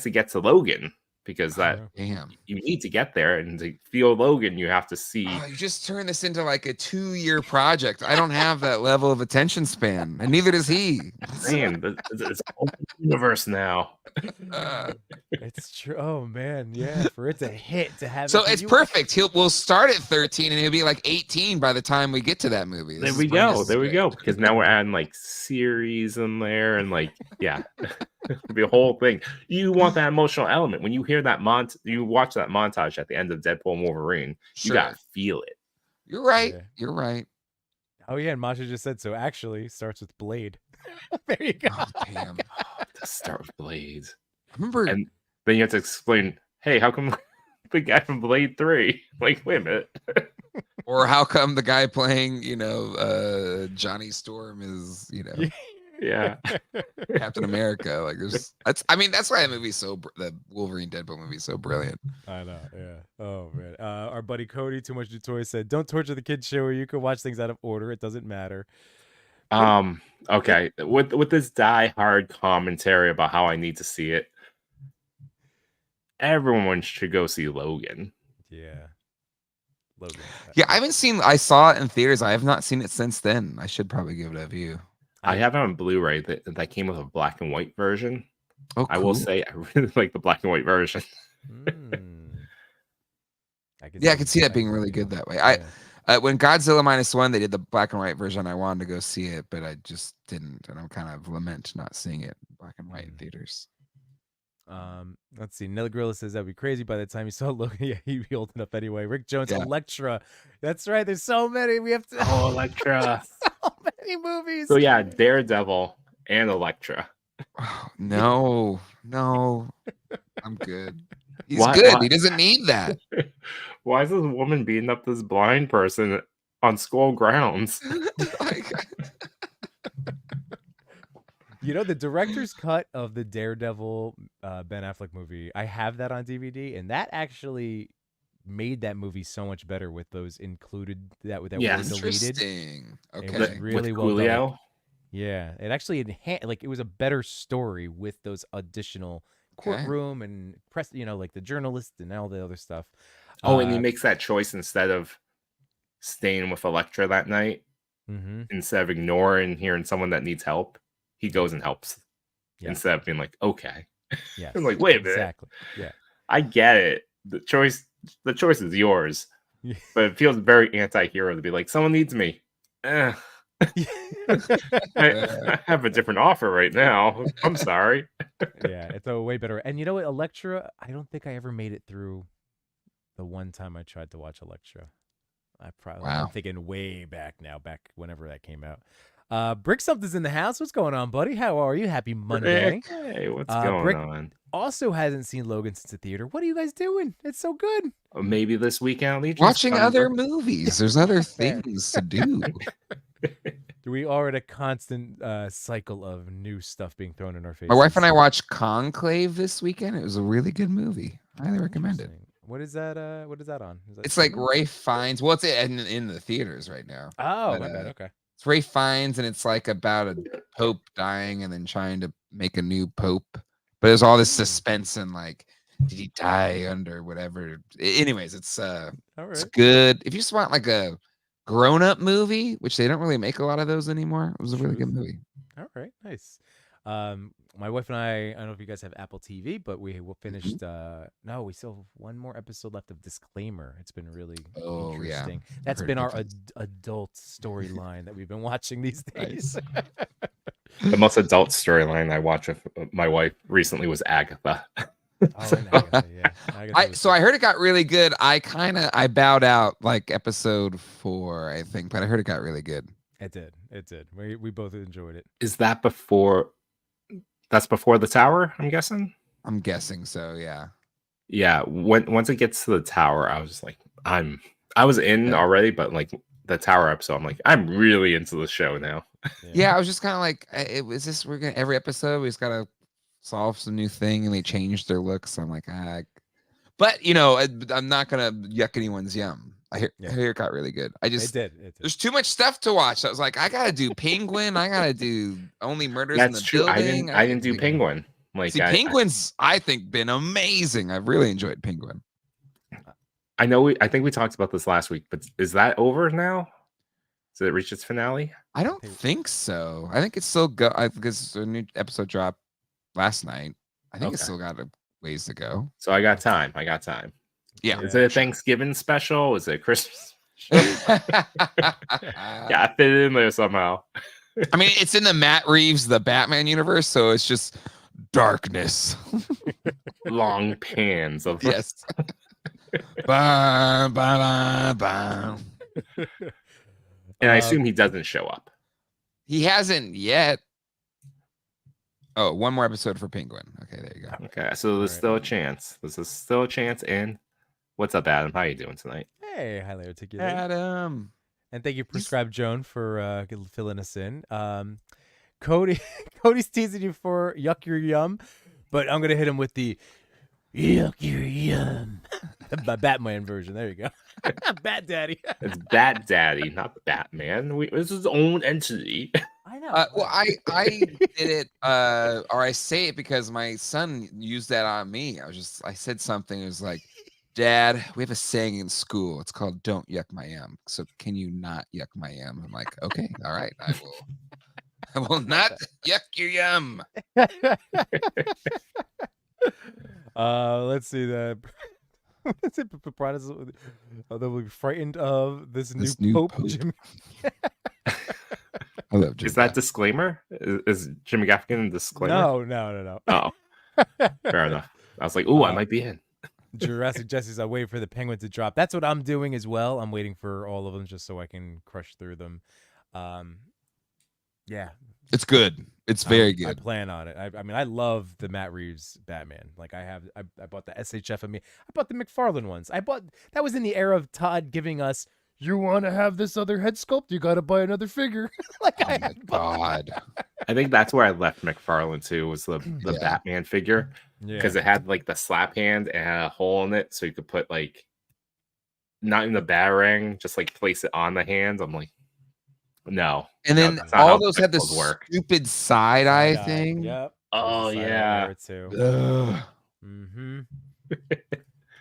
to get to Logan, because that Damn. you need to get there, and to feel Logan, you have to see. Oh, you just turned this into like a 2-year project. I don't have that level of attention span, and neither does he. Man, it's a whole universe now. It's true. Oh man, yeah. For it to hit, to have So it, it's perfect. We'll start at 13, and he'll be like 18 by the time we get to that movie. There we go. Because now we're adding like series in there, and like it'll be a whole thing. You want that emotional element when you hear that you watch that montage at the end of Deadpool and Wolverine. You Sure. gotta feel it. You're right. Yeah. You're right. Oh yeah, and Masha just said so. Actually, starts with Blade. There you go. Oh, damn. To start with Blade, I remember. and then you have to explain, hey, how come the guy from Blade 3? Like, wait a minute. Or how come the guy playing, Johnny Storm is, Yeah. Captain America? Like, that's why that movie's the Wolverine Deadpool movie is so brilliant. I know, yeah. Oh man. Our buddy Cody, Too Much to Toy, said, "Don't torture the kids show, or you can watch things out of order. It doesn't matter." Okay. With this die-hard commentary about how I need to see it, everyone should go see Logan. Yeah. Logan. Yeah, I saw it in theaters. I have not seen it since then. I should probably give it a view. I have it on Blu-ray that came with a black and white version. Oh, cool. I will say I really like the black and white version. I could see that being really good that way. When Godzilla -1, they did the black and white version. I wanted to go see it, but I just didn't, and I'm kind of lament not seeing it black and white in theaters. Let's see. Nelly Gorilla says that'd be crazy by the time you saw Logan. Yeah, he'd be old enough anyway. Rick Jones, Yeah. Elektra. That's right. There's so many. We have to. Oh, Elektra. So many movies. So yeah, Daredevil and Elektra. Oh, no, I'm good. He's Why- good. why- He doesn't need that. Why is this woman beating up this blind person on school grounds? The director's cut of the Daredevil Ben Affleck movie, I have that on DVD, and that actually made that movie so much better with those included that were deleted. Interesting. It Okay. was really With well done. Coolio? Yeah, it actually it was a better story with those additional courtroom and press, like the journalist and all the other stuff. Oh, and he makes that choice instead of staying with Elektra that night. Instead of ignoring hearing someone that needs help, he goes and helps. Yeah. Instead of being like, okay. Yeah. I'm like, wait a minute. Exactly. Yeah. I get it. The choice is yours. Yeah. But it feels very anti-hero to be like, someone needs me. I have a different offer right now. I'm sorry. Yeah, it's a way better. And you know what, Elektra, I don't think I ever made it through the one time I tried to watch Elektra. I'm thinking way back now, back whenever that came out. Brick Something's in the house. What's going on, buddy? How are you? Happy Monday. Hey, what's going Brick on? Also hasn't seen Logan since the theater. What are you guys doing? It's so good. Maybe this weekend I'll need Watching other movies. There's other things to do. We are in a constant cycle of new stuff being thrown in our faces. My wife and I watched Conclave this weekend. It was a really good movie. I highly recommend it. What is that? What is that on? Is that It's like Ray Fiennes. Well, it's in the theaters right now. Oh, my bad. Okay. It's Ray Fiennes, and it's like about a pope dying and then trying to make a new pope. But there's all this suspense and like, did he die under whatever? Anyways, it's it's good. If you just want like a grown-up movie, which they don't really make a lot of those anymore, it was a really good movie. All right, nice. My wife and I don't know if you guys have Apple TV, but we finished. No, we still have one more episode left of Disclaimer. It's been really interesting. Yeah. That's been our adult storyline that we've been watching these days. The most adult storyline I watched with my wife recently was Agatha. Agatha, yeah. So I heard it got really good. I bowed out like episode 4, I think, but I heard it got really good. It did. We both enjoyed it. Is that before? That's before the tower, I'm guessing. I'm guessing so. Yeah. Yeah. Once it gets to the tower, I was just like, I was in already, but like the tower episode, I'm like, I'm really into the show now. Yeah, I was just kind of like, every episode we just gotta solve some new thing, and they changed their looks. I'm like, but you know, I'm not gonna yuck anyone's yum. I hear it got really good. It did. There's too much stuff to watch. I was like, I gotta do Penguin. I gotta do Only Murders in the Building. I didn't do Penguin. Like, Penguin's I think been amazing. I've really enjoyed Penguin. I think we talked about this last week, but is that over now? Did it reach its finale? I don't think so. I think it's still because a new episode dropped last night. I think it's still got a ways to go. So I got time. Yeah. Is it a Thanksgiving special? Is it a Christmas special? Yeah, I fit it in there somehow. I mean, it's in the Matt Reeves, the Batman universe, so it's just darkness. Long pans of yes. Bah, bah, bah. And I assume he doesn't show up. He hasn't yet. Oh, one more episode for Penguin. Okay, there you go. Okay, so there's still a chance. And what's up, Adam? How you doing tonight? Hey, highly articulated. Adam. And thank you, Prescribed Joan, for filling us in. Cody's teasing you for Yuck Your Yum, but I'm going to hit him with the Yuck Your Yum. My Batman version. There you go. Bat Daddy. It's Bat Daddy, not Batman. This is his own entity. I know. Well, I did it, or I say it because my son used that on me. I said something. It was like, Dad, we have a saying in school. It's called "Don't yuck my yum." So can you not yuck my yum? I'm like, okay, all right, I will not yuck your yum. Let's see that. They'll be frightened of this new Pope. Jimmy. I love Jimmy. Is that Disclaimer? Is Jimmy Gaffigan a Disclaimer? No. Oh, fair enough. I was like, ooh, I might be in. Jurassic Jesse's. I wait for the Penguin to drop. That's what I'm doing as well. I'm waiting for all of them just so I can crush through them. Yeah, it's good. It's very good. I plan on it. I mean, I love the Matt Reeves Batman. Like I bought the SHF of me. I bought the McFarlane ones. That was in the era of Todd giving us, you want to have this other head sculpt, you got to buy another figure. God. I think that's where I left McFarlane too, was the Batman figure. Because it had like the slap hand and had a hole in it, so you could put like, not in the Batarang, just like place it on the hands. I'm like, no. And then all those had the stupid side eye thing. Yep. Oh yeah. Too. Mm-hmm.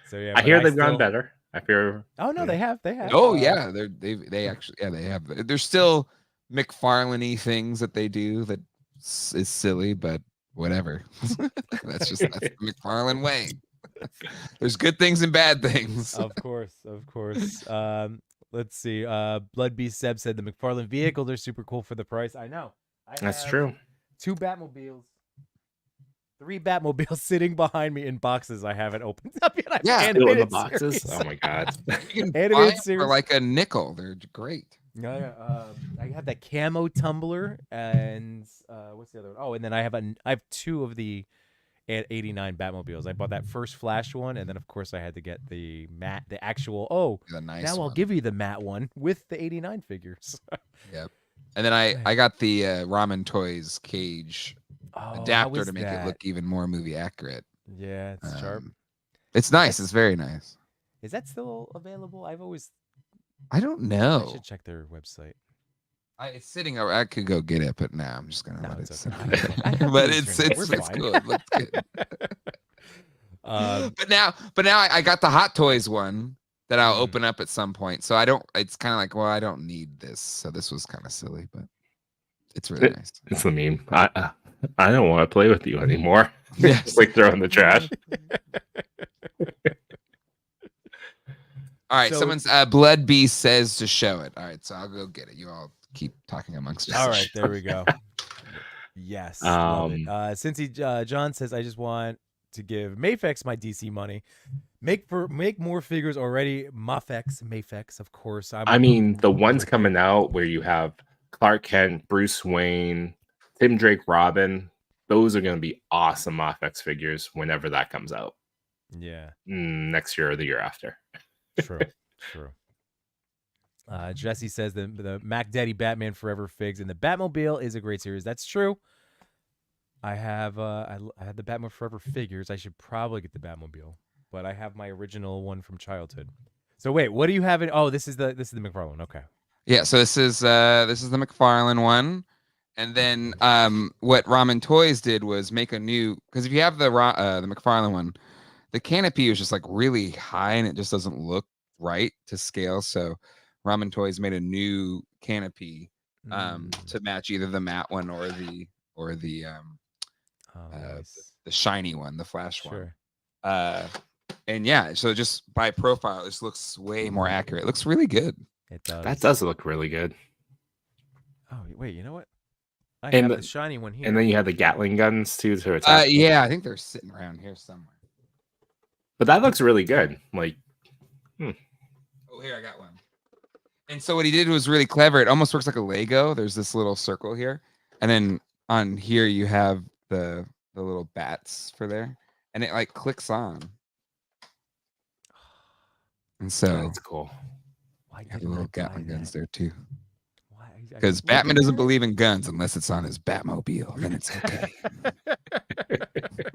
So yeah, I hear they've gone better. I fear. Oh no, they have. Oh yeah, they actually they have. There's still McFarlane-y things that they do that is silly, but whatever. that's the McFarlane way. There's good things and bad things. Of course. Let's see. Blood Beast Seb said the McFarlane vehicles are super cool for the price. I know. That's have true. 2 Batmobiles. 3 Batmobiles sitting behind me in boxes I haven't opened up yet. Yeah, Still in the boxes. Oh my god. You can Animated buy 'em series. for like a nickel. They're great. Yeah, I have that camo tumbler and what's the other one? Oh, and then I have 2 of the 89 Batmobiles. I bought that first Flash one, and then of course I had to get the actual. Oh, The nice now I'll one. give you the matte one with the 89 figures. Yep. And then I got the Ramen Toys cage adapter to make it look even more movie accurate. Yeah, it's sharp. It's nice. It's very nice. Is that still available? I don't I know. should check their website. It's sitting over. I could go get it, but now I'm just gonna No, let it it's sit. okay. I have But the it's internet. We're it's fine. good. It looks good. Um, But now I got the Hot Toys one that I'll Mhm. open up at some point. So I don't. It's kind of like, well, I don't need this. So this was kind of silly, but it's really nice. It's the meme. I don't want to play with you anymore. Yes. Just like throw in the trash. All right, So- someone's Blood Beast says to show it. All right, so I'll go get it. You all keep talking amongst all yourselves. right, there we go. Yes, love it. Since John says, I just want to give Mafex my DC money. Make more figures already. Mafex, of course. I mean, the ones coming out where you have Clark Kent, Bruce Wayne, Tim Drake, Robin, those are going to be awesome Mafex figures whenever that comes out. Yeah, Next year or the year after. true. Jesse says the Mac Daddy Batman Forever figs and the Batmobile is a great series. That's true. I have I had the Batman Forever figures. I should probably get the Batmobile, but I have my original one from childhood. So wait, what do you have in? Oh, this is the McFarlane. Okay. Yeah, so this is the McFarlane one, and then what Ramen Toys did was make a new, because if you have the McFarlane one, the canopy was just like really high and it just doesn't look right to scale. So Ramen Toys made a new canopy to match either the matte one or the Nice. the shiny one, the flash Sure. one. And yeah, so just by profile, this looks way more accurate. It looks really good. It does. That does look really good. Oh wait, you know what? I And have the shiny one here. And then you have the Gatling guns too to attack. Yeah, I think they're sitting around here somewhere. But that looks really good. Like, Oh, here I got one. And so what he did was really clever. It almost works like a Lego. There's this little circle here, and then on here you have the little bats for there, and it like clicks on. And so that's cool. Why you have the didn't little I buy Gatling guns that? there too. Why- I Because keep looking Batman doesn't at believe in guns unless it's on his Batmobile. Then it's okay. it.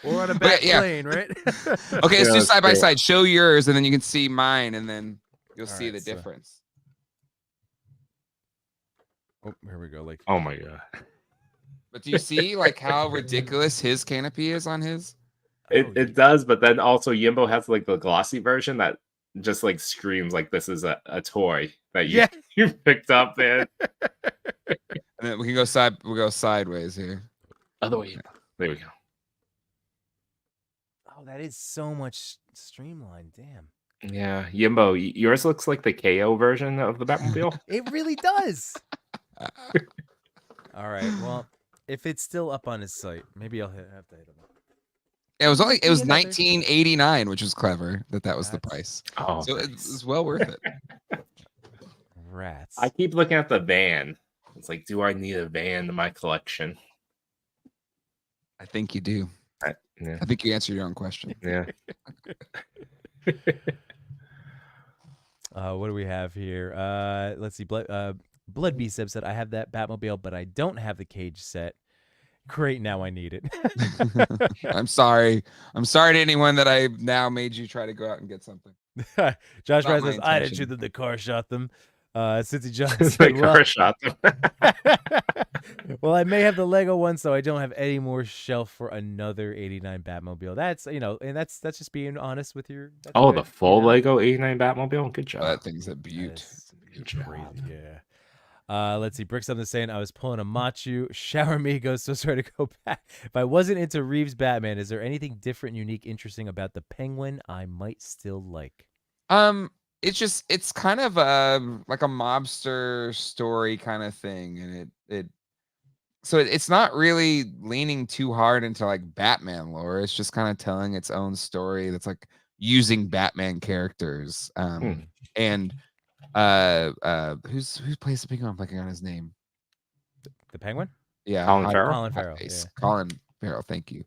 Or on a But bat yeah. plane, right? Okay, let's do that's side by great. side. Show yours, and then you can see mine, and then you'll All see right, the so- difference. Oh, here we go. Like, Oh my god. But do you see like how ridiculous his canopy is on his? It does, but then also Yimbo has like the glossy version that just like screams like this is a toy that you, Yeah. you picked up, man. And then we can go we'll go sideways here. Other way. There we go. Oh, that is so much streamlined. Damn. Yeah, Yimbo, yours looks like the KO version of the Batmobile. It really does. All right. Well, if it's still up on his site, maybe I'll have to hit him up. It was See another- 1989, which was clever that was the That's- price. Oh, So nice. it's well worth it. Rats. I keep looking at the van. It's like, do I need a van in my collection? I think you do. Yeah, I think you answered your own question. yeah. What do we have here? Let's see. Blood Beast said, I have that Batmobile, but I don't have the cage set. Great, now I need it. I'm sorry. I'm sorry to anyone that I now made you try to go out and get something. Josh Not Rice my says, I didn't intention. shoot them, the car shot them. Cincy John It's said, like well, her shot. well, I may have the Lego one, so I don't have any more shelf for another 89 Batmobile. That's, and that's just being honest with your. That's Oh, good, the full you know? Lego 89 Batmobile. Good job. That thing's a beaut. That's Good job. crazy, yeah. Let's see. Brick something saying I was pulling a Machu. Shower me goes so sorry to go back. If I wasn't into Reeves Batman, is there anything different, unique, interesting about the Penguin I might still like? It's kind of like a mobster story kind of thing, and it's not really leaning too hard into like Batman lore. It's just kind of telling its own story that's like using Batman characters. And who plays the Penguin? I'm blanking on his name. The Penguin? Yeah, Colin Farrell? Colin Farrell. Yeah. Colin Farrell. Thank you.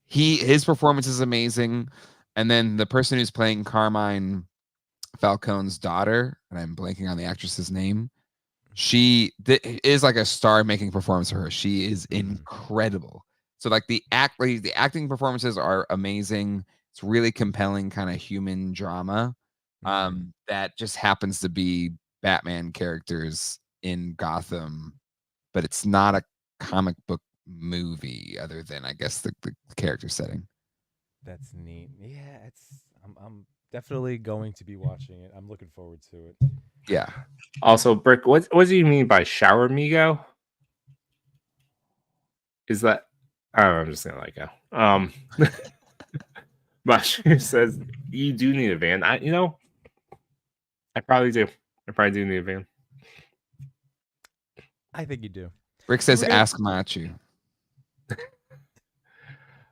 His performance is amazing, and then the person who's playing Carmine Falcone's daughter, and I'm blanking on the actress's name. She is like a star-making performance for her. She is incredible. So like the acting performances are amazing. It's really compelling kind of human drama. That just happens to be Batman characters in Gotham, but it's not a comic book movie other than I guess the character setting. That's neat. Yeah, I'm definitely going to be watching it. I'm looking forward to it. Yeah. Also, Brick, what do you mean by shower Migo? Is that I'm just gonna let it go. Mashu says you do need a van. I probably do. I probably do need a van. I think you do. Rick says ask Machu.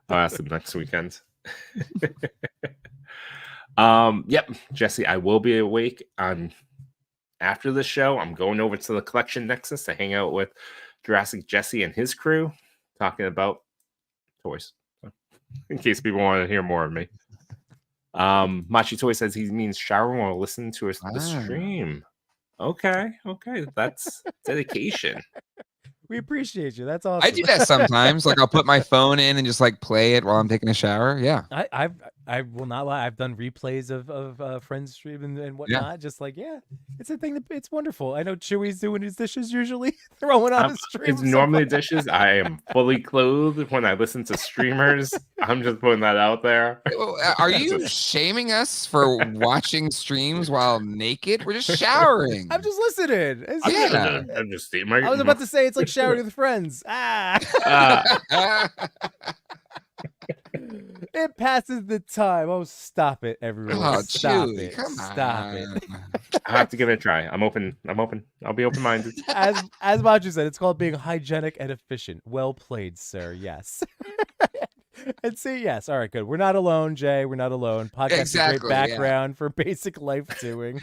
I'll ask him next weekend. Yep, Jesse, I will be awake on after the show. I'm going over to the Collection Nexus to hang out with Jurassic Jesse and his crew, talking about toys. In case people want to hear more of me. Machi Toy says he means shower while listening to the stream. Okay, that's dedication. We appreciate you. That's awesome. I do that sometimes. Like I'll put my phone in and just like play it while I'm taking a shower. Yeah. I will not lie. I've done replays of Friends stream and whatnot. Yeah. Just like, it's a thing it's wonderful. I know Chewy's doing his dishes usually, throwing on the stream. It's normally dishes. I am fully clothed when I listen to streamers. I'm just putting that out there. Are you shaming us for watching streams while naked? We're just showering. I'm just listening. I'm just I was about to say it's like showering with friends. It passes the time. Oh, stop it, everyone. Oh, stop Chewy, it. Stop it. I have to give it a try. I'm open. I'll be open-minded. As Machu said, it's called being hygienic and efficient. Well played, sir. Yes. And see, yes. All right, good. We're not alone, Jay. We're not alone. Podcast is a great background for basic life doing.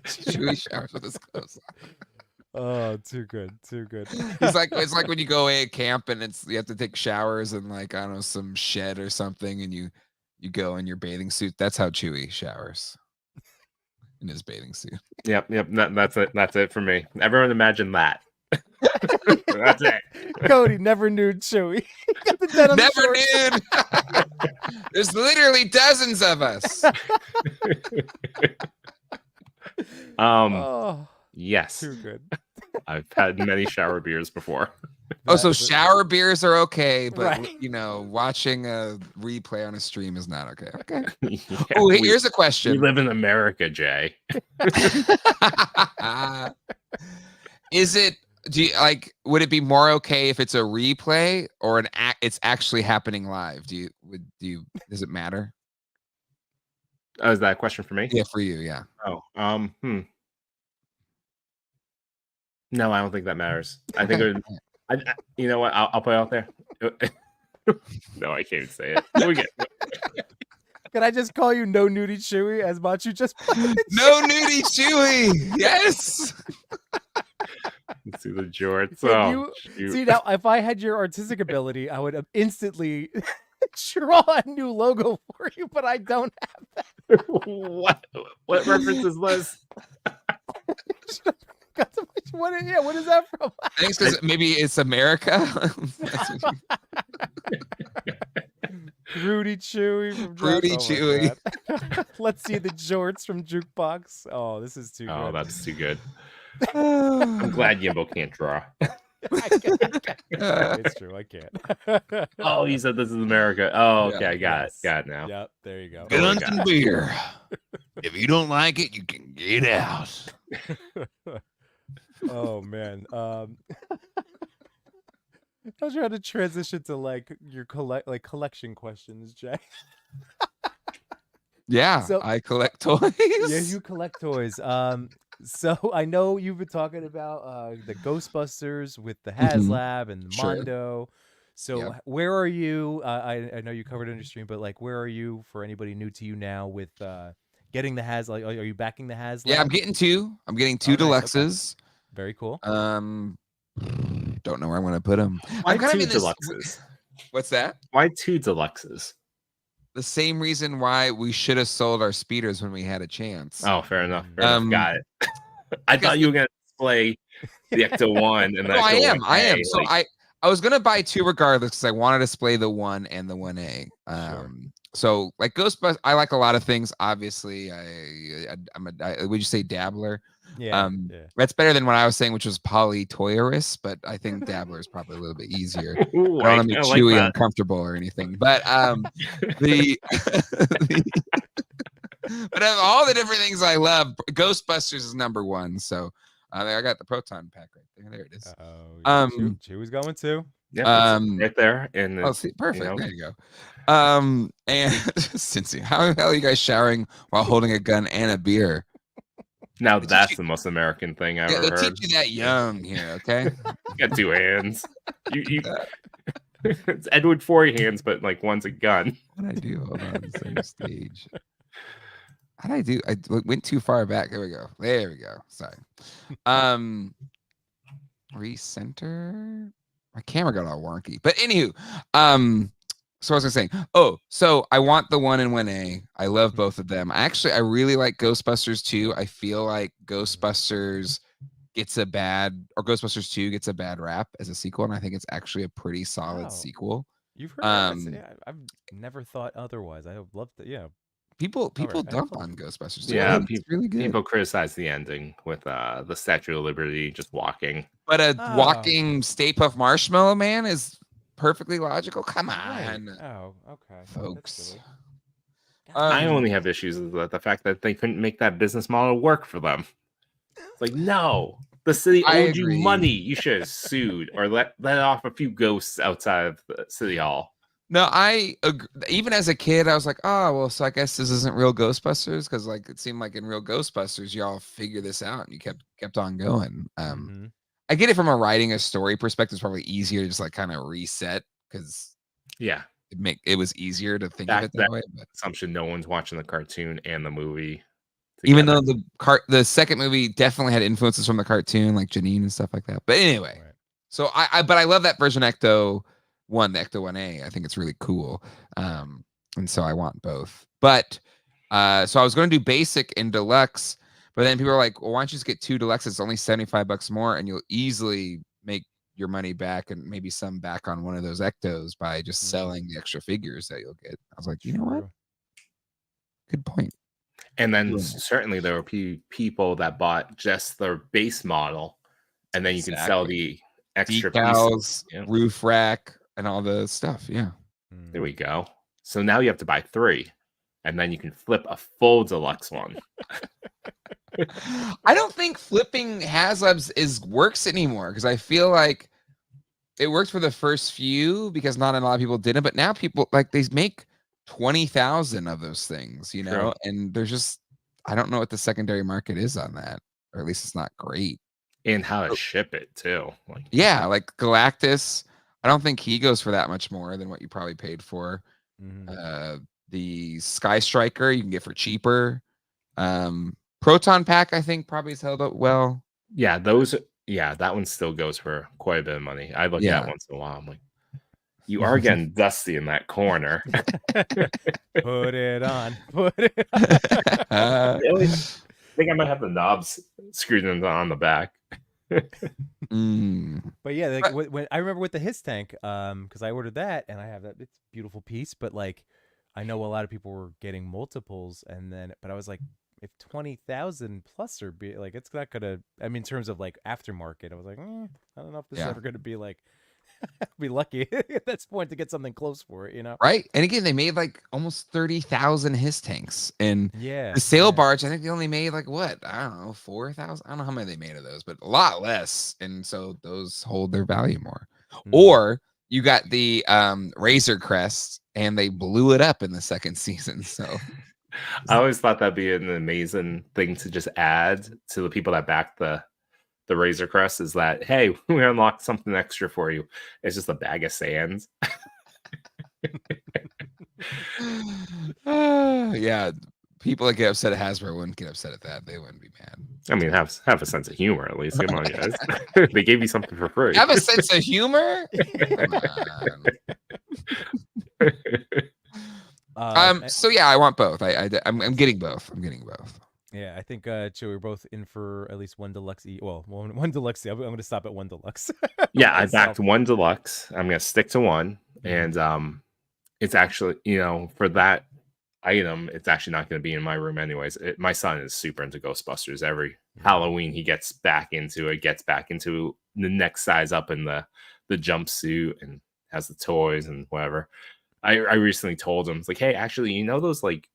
Chewy showers with his clothes on. Oh, too good. It's like when you go away at camp and you have to take showers in like, I don't know, some shed or something, and you go in your bathing suit. That's how Chewy showers in his bathing suit. Yep. That's it for me. Everyone imagine that. That's it. Cody never nude Chewy. Got the dead on never nude. There's literally dozens of us. Yes. Too good. I've had many shower beers before. Oh, so shower beers are okay, but right. Watching a replay on a stream is not okay. Okay. Yeah, oh, here's a question. We live in America, Jay. Would it be more okay if it's a replay or it's actually happening live? Does it matter? Oh, is that a question for me? Yeah, for you, yeah. Oh, No, I don't think that matters. I think you know what? I'll put it out there. No, I can't say it. Can I just call you No Nudie Chewy as Machu just No Nudie Chewy? Yes. Let's see the jorts. See now, if I had your artistic ability, I would have instantly draw a new logo for you, but I don't have that. What reference is this? What is that from? I think because maybe it's America. Rudy Chewy from Rudy Oh my Chewy. God. Let's see the jorts from Jukebox. Oh, this is too Oh, good. that's too good. I'm glad Yimbo can't draw. It's true. I can't. Oh, you said this is America. Oh, Yeah. okay, I got Yes. it. Got it now. Yep, there you go. Totally Guns got and beer. If you don't like it, you can get out. Oh man. I was trying to transition to like your collection questions, Jay. Yeah, So- I collect toys. Yeah, you collect toys. So I know you've been talking about the Ghostbusters with the Haslab and the Sure. Mondo. So Yep. where are you? I know you covered it in your stream, but like, where are you for anybody new to you now with getting the Haslab? Are you backing the Haslab? Yeah, I'm getting two. I'm getting two Oh, nice, okay. deluxes. Very cool. Don't know where I'm gonna put them. Why I'm kind two of in this. deluxes? What's that? Why two deluxes? The same reason why we should have sold our speeders when we had a chance. Oh, fair enough. Fair enough. Got it. I because thought you were gonna display the Ecto 1 and the No, I Ecto am. 1A, I am. So like- I was gonna buy two regardless because I wanted to display the 1 and the 1A. Sure. So like Ghostbusters, I like a lot of things. Obviously, would you say dabbler? Yeah. That's better than what I was saying, which was polytoyerous, but I think dabbler is probably a little bit easier. Ooh, I don't want to make like Chewy that. uncomfortable or anything, but the but of all the different things I love, Ghostbusters is number one. So I got the proton pack right there. There it is. Chewy's going too. Yeah, it's right there. And Oh, see, perfect. you know. There you go. And Cincy, how the hell are you guys showering while holding a gun and a beer? Now that's the most American thing I've Yeah, ever they'll heard. teach you that young here, okay? You got two hands. You it's Edward Forey hands, but like one's a gun. What did I do? Hold on, center stage. How did I do? I went too far back. There we go. There we go. Sorry. Recenter. My camera got all wonky. But anywho, so I was gonna say, so I want the 1 and 1A. I love both of them. I really like Ghostbusters 2. I feel like Ghostbusters gets a bad, or Ghostbusters 2 gets a bad rap as a sequel, and I think it's actually a pretty solid sequel. You've heard that? Yeah, I've never thought otherwise. I would love to. Yeah. People right, dump on Ghostbusters 2. Yeah, it's really good. People criticize the ending with the Statue of Liberty just walking. But a walking Stay Puft Marshmallow Man is perfectly logical. Come on, Right. Oh, okay, folks. I only have issues with the fact that they couldn't make that business model work for them. It's like, no, the city owed you money. You should have sued or let off a few ghosts outside of the city hall. No, I agree. Even as a kid, I was like, oh, well, so I guess this isn't real Ghostbusters, because like it seemed like in real Ghostbusters, y'all figure this out and you kept on going. I get it from a writing a story perspective. It's probably easier to just like kind of reset because it was easier to think of it that way. But assumption no one's watching the cartoon and the movie together. Even though the second movie definitely had influences from the cartoon, like Janine and stuff like that. But anyway, so I love that version Ecto 1, the Ecto 1A. I think it's really cool. And so I want both. But so I was going to do basic and deluxe, but then people are like, well, why don't you just get two deluxes? It's only $75 more, and you'll easily make your money back and maybe some back on one of those Ectos by just selling the extra figures that you'll get. I was like, you know what? Good point. And then certainly there were people that bought just their base model, and then you can sell the extra decals, pieces. Roof rack, and all the stuff. Yeah. There we go. So now you have to buy 3, and then you can flip a full deluxe one. I don't think flipping Haslabs works anymore, because I feel like it worked for the first few because not a lot of people did it, but now people like they make 20,000 of those things, you know, and there's just I don't know what the secondary market is on that, or at least it's not great. And how to ship it too. Like Galactus, I don't think he goes for that much more than what you probably paid for. The Sky Striker you can get for cheaper. Proton Pack I think probably has held up well. Yeah, that one still goes for quite a bit of money. I look at it once in a while. I'm like, you are getting dusty in that corner. Put it on. Put it on. I think I might have the knobs screwed in on the back. But yeah, like But- when I remember with the Hiss tank, because I ordered that and I have that, it's a beautiful piece. But like, I know a lot of people were getting multiples, and then, but I was like, if 20,000 plus are be like, it's not gonna. I mean, in terms of like aftermarket, I was like, I don't know if this is Yeah. ever gonna be like, be lucky at this point to get something close for it, you know? Right. And again, they made like almost 30,000 Hiss tanks. And Yeah. the sail yeah. barge, I think they only made like what? I don't know, 4,000. I don't know how many they made of those, but a lot less. And so those hold their value more. Mhm. Or you got the Razor Crest and they blew it up in the second season. So I always thought that'd be an amazing thing to just add to the people that back the Razor Crest is that, hey, we unlocked something extra for you. It's just a bag of sand. yeah, people that get upset at Hasbro wouldn't get upset at that. They wouldn't be mad. I mean, have a sense of humor at least. Come on, guys. They gave you something for free. Have a sense of humor. Come on. So yeah, I want both. I'm getting both. I'm getting both. Yeah, I think Joey, we're both in for at least one deluxe. Well, one deluxe. I'm going to stop at one deluxe. Yeah, I myself. backed one deluxe. I'm gonna stick to one, and it's actually, for that item, it's actually not going to be in my room anyways. My son is super into Ghostbusters. Every Halloween, he gets back into it. Gets back into the next size up in the jumpsuit and has the toys and whatever. I recently told him, it's like, hey, actually, those like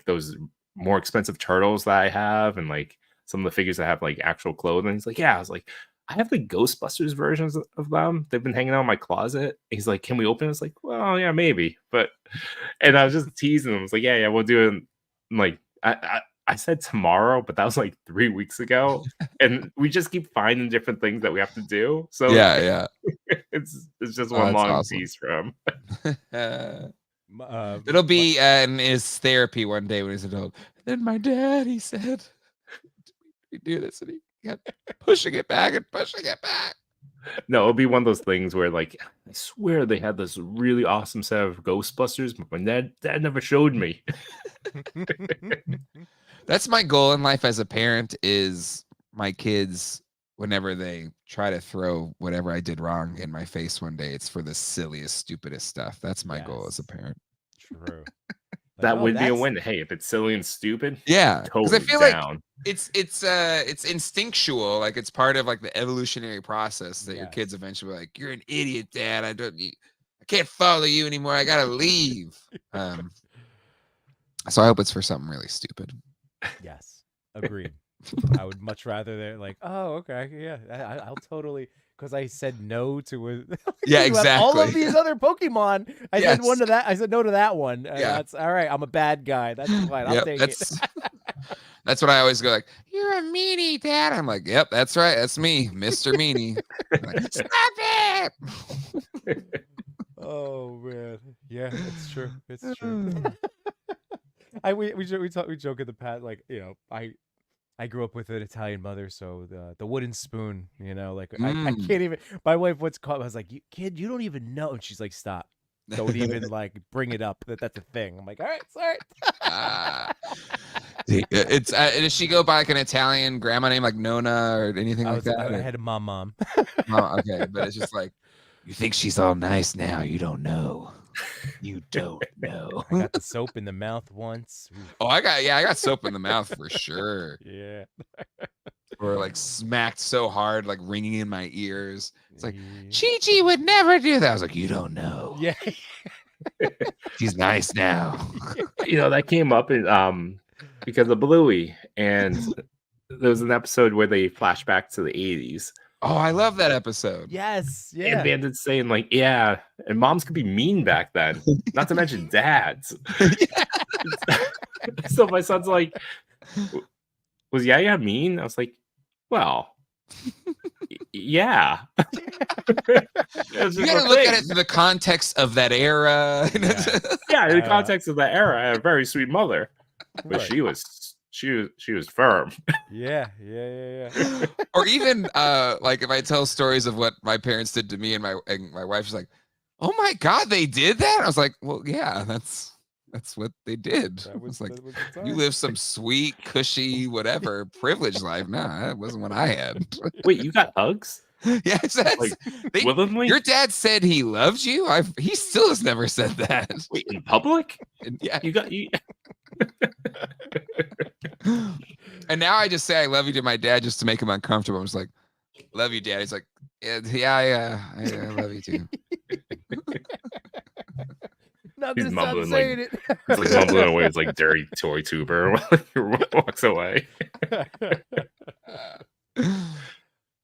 those more expensive turtles that I have, and like some of the figures that have like actual clothing. He's like, yeah. I was like, I have the Ghostbusters versions of them. They've been hanging out in my closet. He's like, can we open it? It's like, well, yeah, maybe. But, and I was just teasing him. I was like, yeah, we'll do it. Like, I said tomorrow, but that was like 3 weeks ago. And we just keep finding different things that we have to do. So yeah. it's just one that's long awesome. piece for him. It'll be in his therapy one day when he's an adult. Then my daddy said, "We do this," and he kept pushing it back and pushing it back. No, it'll be one of those things where, like, I swear they had this really awesome set of Ghostbusters, but my dad never showed me. That's my goal in life as a parent, is my kids, whenever they try to throw whatever I did wrong in my face one day, it's for the silliest, stupidest stuff. That's my goal as a parent. True. That would be a win. Hey, if it's silly and stupid, yeah, because I totally feel down. like it's instinctual, like it's part of like the evolutionary process that your kids eventually are like, you're an idiot, Dad. I can't follow you anymore. I gotta leave. So I hope it's for something really stupid. Yes, agreed. I would much rather they're like, oh, okay, yeah, I'll totally, because I said no to a yeah, exactly. all of these other Pokemon. I said one to that. I said no to that one. Yeah, that's all right. I'm a bad guy. That's fine. I'll take it. That's what I always go like. You're a meanie, Dad. I'm like, yep, that's right. That's me, Mr. Meanie. Like, stop it. Oh man, yeah, it's true. It's true. We joke in the past, like, I grew up with an Italian mother, so the wooden spoon, like I can't even. My wife once called. I was like, "Kid, you don't even know," and she's like, "Stop, don't even like bring it up. That's a thing." I'm like, "All right, sorry." Does she go by like an Italian grandma name like Nona or anything like that? I had a mom. Oh, okay, but it's just like, you think she's all nice now? You don't know. You don't know. I got the soap in the mouth once. Oof. Oh, I got soap in the mouth for sure. Yeah. Or like smacked so hard, like ringing in my ears. It's like, Chi-Chi would never do that. I was like, you don't know. Yeah. She's nice now. That came up in because of Bluey, and there was an episode where they flash back to the 80s. Oh, I love that episode. Yes. Yeah. And Bandit's saying, like, yeah, and moms could be mean back then, not to mention dads. So my son's like, was Yaya mean? I was like, well, yeah. You gotta look at it in the context of that era. Yeah, in the context of that era, I had a very sweet mother, but she was firm. Yeah. Or even like if I tell stories of what my parents did to me, and my wife's like, "Oh my God, they did that!" I was like, "Well, yeah, that's That's what they did. That was, It's like, that was the you time. live some sweet, cushy, whatever privileged life. Nah, that wasn't what I had. Wait, you got hugs? Yes, that's Like, they, willingly? your dad said he loves you. He still has never said that. Wait, in public? And yeah, You got you. and now I just say I love you to my dad just to make him uncomfortable. I'm just like, love you, dad. He's like, yeah, I love you too. Not He's gonna stop mumbling, saying it. He's like mumbling away. It's like dirty toy tuber walks away.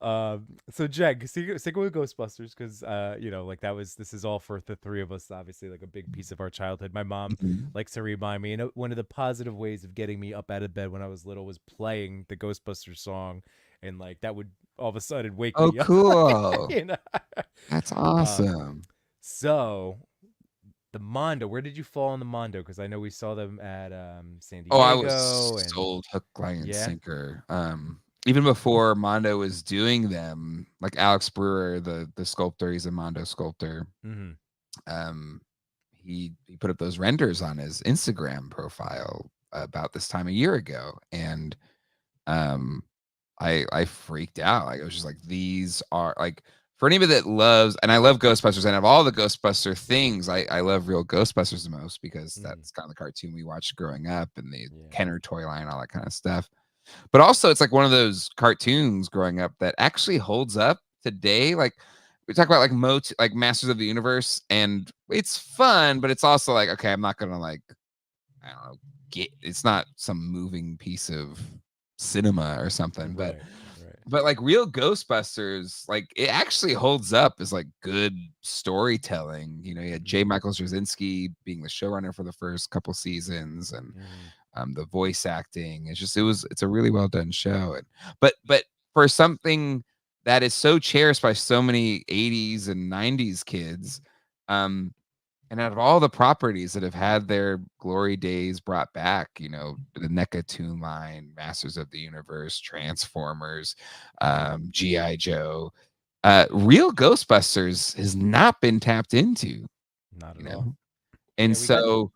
So Jag, sticking with Ghostbusters, because like this is all for the three of us, obviously, like a big piece of our childhood. My mom Mhm. likes to remind me, and one of the positive ways of getting me up out of bed when I was little was playing the Ghostbusters song, and like that would all of a sudden wake Oh, me up. cool. you know? That's awesome. So the Mondo, where did you fall on the Mondo? Because I know we saw them at San Diego. Oh, I was and sold hook, line, and Yeah? sinker. Even before Mondo was doing them, like Alex Brewer, the sculptor, he's a Mondo sculptor. Mhm. He put up those renders on his Instagram profile about this time a year ago, and I freaked out. Like, it was just like, these are like, for anybody that loves, and I love Ghostbusters, and of all the Ghostbuster things, I love Real Ghostbusters the most because that's kind of the cartoon we watched growing up, and the Yeah. Kenner toy line, all that kind of stuff. But also, it's like one of those cartoons growing up that actually holds up today. Like, we talk about like Masters of the Universe, and it's fun, but it's also like, okay, I'm not gonna like, I don't know, it's not some moving piece of cinema or something, Right. but like Real Ghostbusters, like it actually holds up as like good storytelling. You know, you had J. Michael Straczynski being the showrunner for the first couple seasons, and the voice acting. It's a really well done show. And but for something that is so cherished by so many 80s and 90s kids, and out of all the properties that have had their glory days brought back, you know, the NECA Toon line, Masters of the Universe, Transformers, G.I. Joe, Real Ghostbusters has not been tapped into, Not you at know? all. And Yeah, we got- so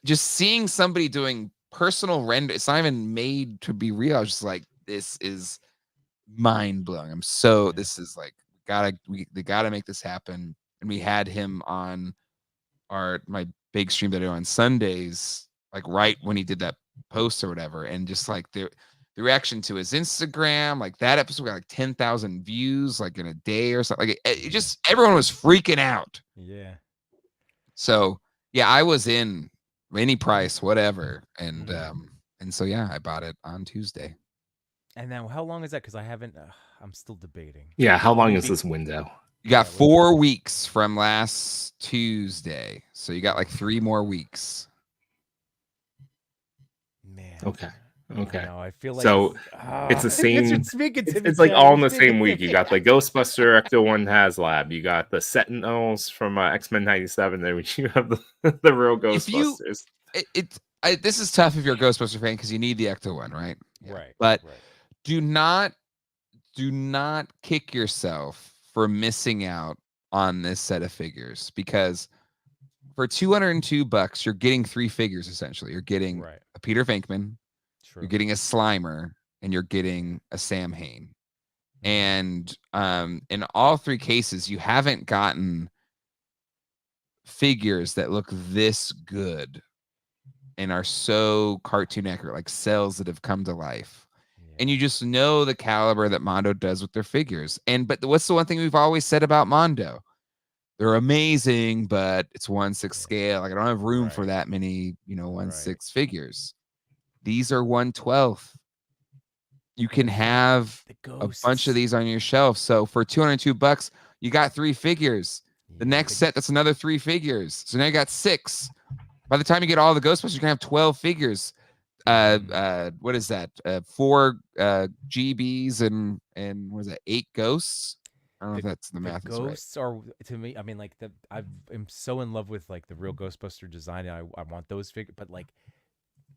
just seeing somebody doing personal render, it's not even made to be real. I was just like, this is mind blowing. This is like, they gotta make this happen. And we had him on my big stream that I do on Sundays, like right when he did that post or whatever, and just like the reaction to his Instagram, like that episode got like 10,000 views like in a day or something. Like it just, everyone was freaking out. Yeah. So yeah, I was in any price, whatever, and so yeah, I bought it on Tuesday. And now, how long is that? Because I haven't. I'm still debating. Yeah, how long is this window? You got 4 weeks from last Tuesday, so you got like 3 more weeks. Man. Okay. No, I feel like so it's the same. It's like all in the same week. You got the Ghostbuster Ecto-1 Haslab. You got the Sentinels from X-Men '97. Then you have the Real Ghostbusters. This is tough if you're a Ghostbuster fan because you need the Ecto-1, right? Yeah. Right. But do not kick yourself for missing out on this set of figures, because for $202 you're getting 3 figures essentially. You're getting a Peter Venkman, you're getting a Slimer, and you're getting a Sam Hain. And in all 3 cases, you haven't gotten figures that look this good and are so cartoon accurate, like cells that have come to life. And you just know the caliber that Mondo does with their figures. But what's the one thing we've always said about Mondo? They're amazing, but it's 1/6 scale. Like, I don't have room for that many, 1/6 figures. These are 1/12. You can have a bunch of these on your shelf. So for $202, you got 3 figures. The next set, that's another 3 figures. So now you got 6. By the time you get all the Ghostbusters, you're gonna have 12 figures. What is that? 4 GBs and what is that? 8 ghosts. I don't know if that's the math. Ghosts are, to me, I mean, like I'm so in love with like the Real Ghostbuster design. I want those figures, but like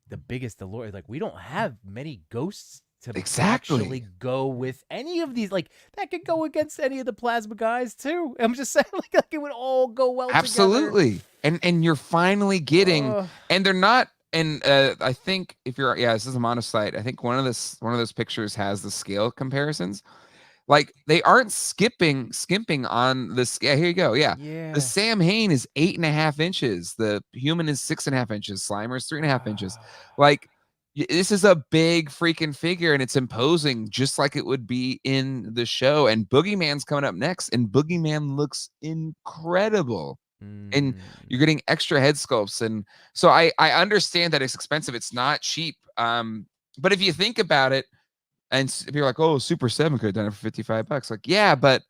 the biggest, the lore, like we don't have many ghosts to Exactly. actually go with any of these. Like that could go against any of the plasma guys too. I'm just saying, like it would all go well together. Absolutely. And you're finally getting, Ugh. and they're not. And I think if you're, this is a monocyte. I think one of those pictures has the scale comparisons. Like they aren't skimping on the scale. Here you go. Yeah. Yeah. The Sam Hain is 8.5 inches. The human is 6.5 inches. Slimer is 3.5 inches. Like this is a big freaking figure, and it's imposing, just like it would be in the show. And Boogeyman's coming up next, and Boogeyman looks incredible. And you're getting extra head sculpts, and so I understand that it's expensive. It's not cheap. But if you think about it, and if you're like, oh, Super 7 could have done it for $55, like, yeah, but,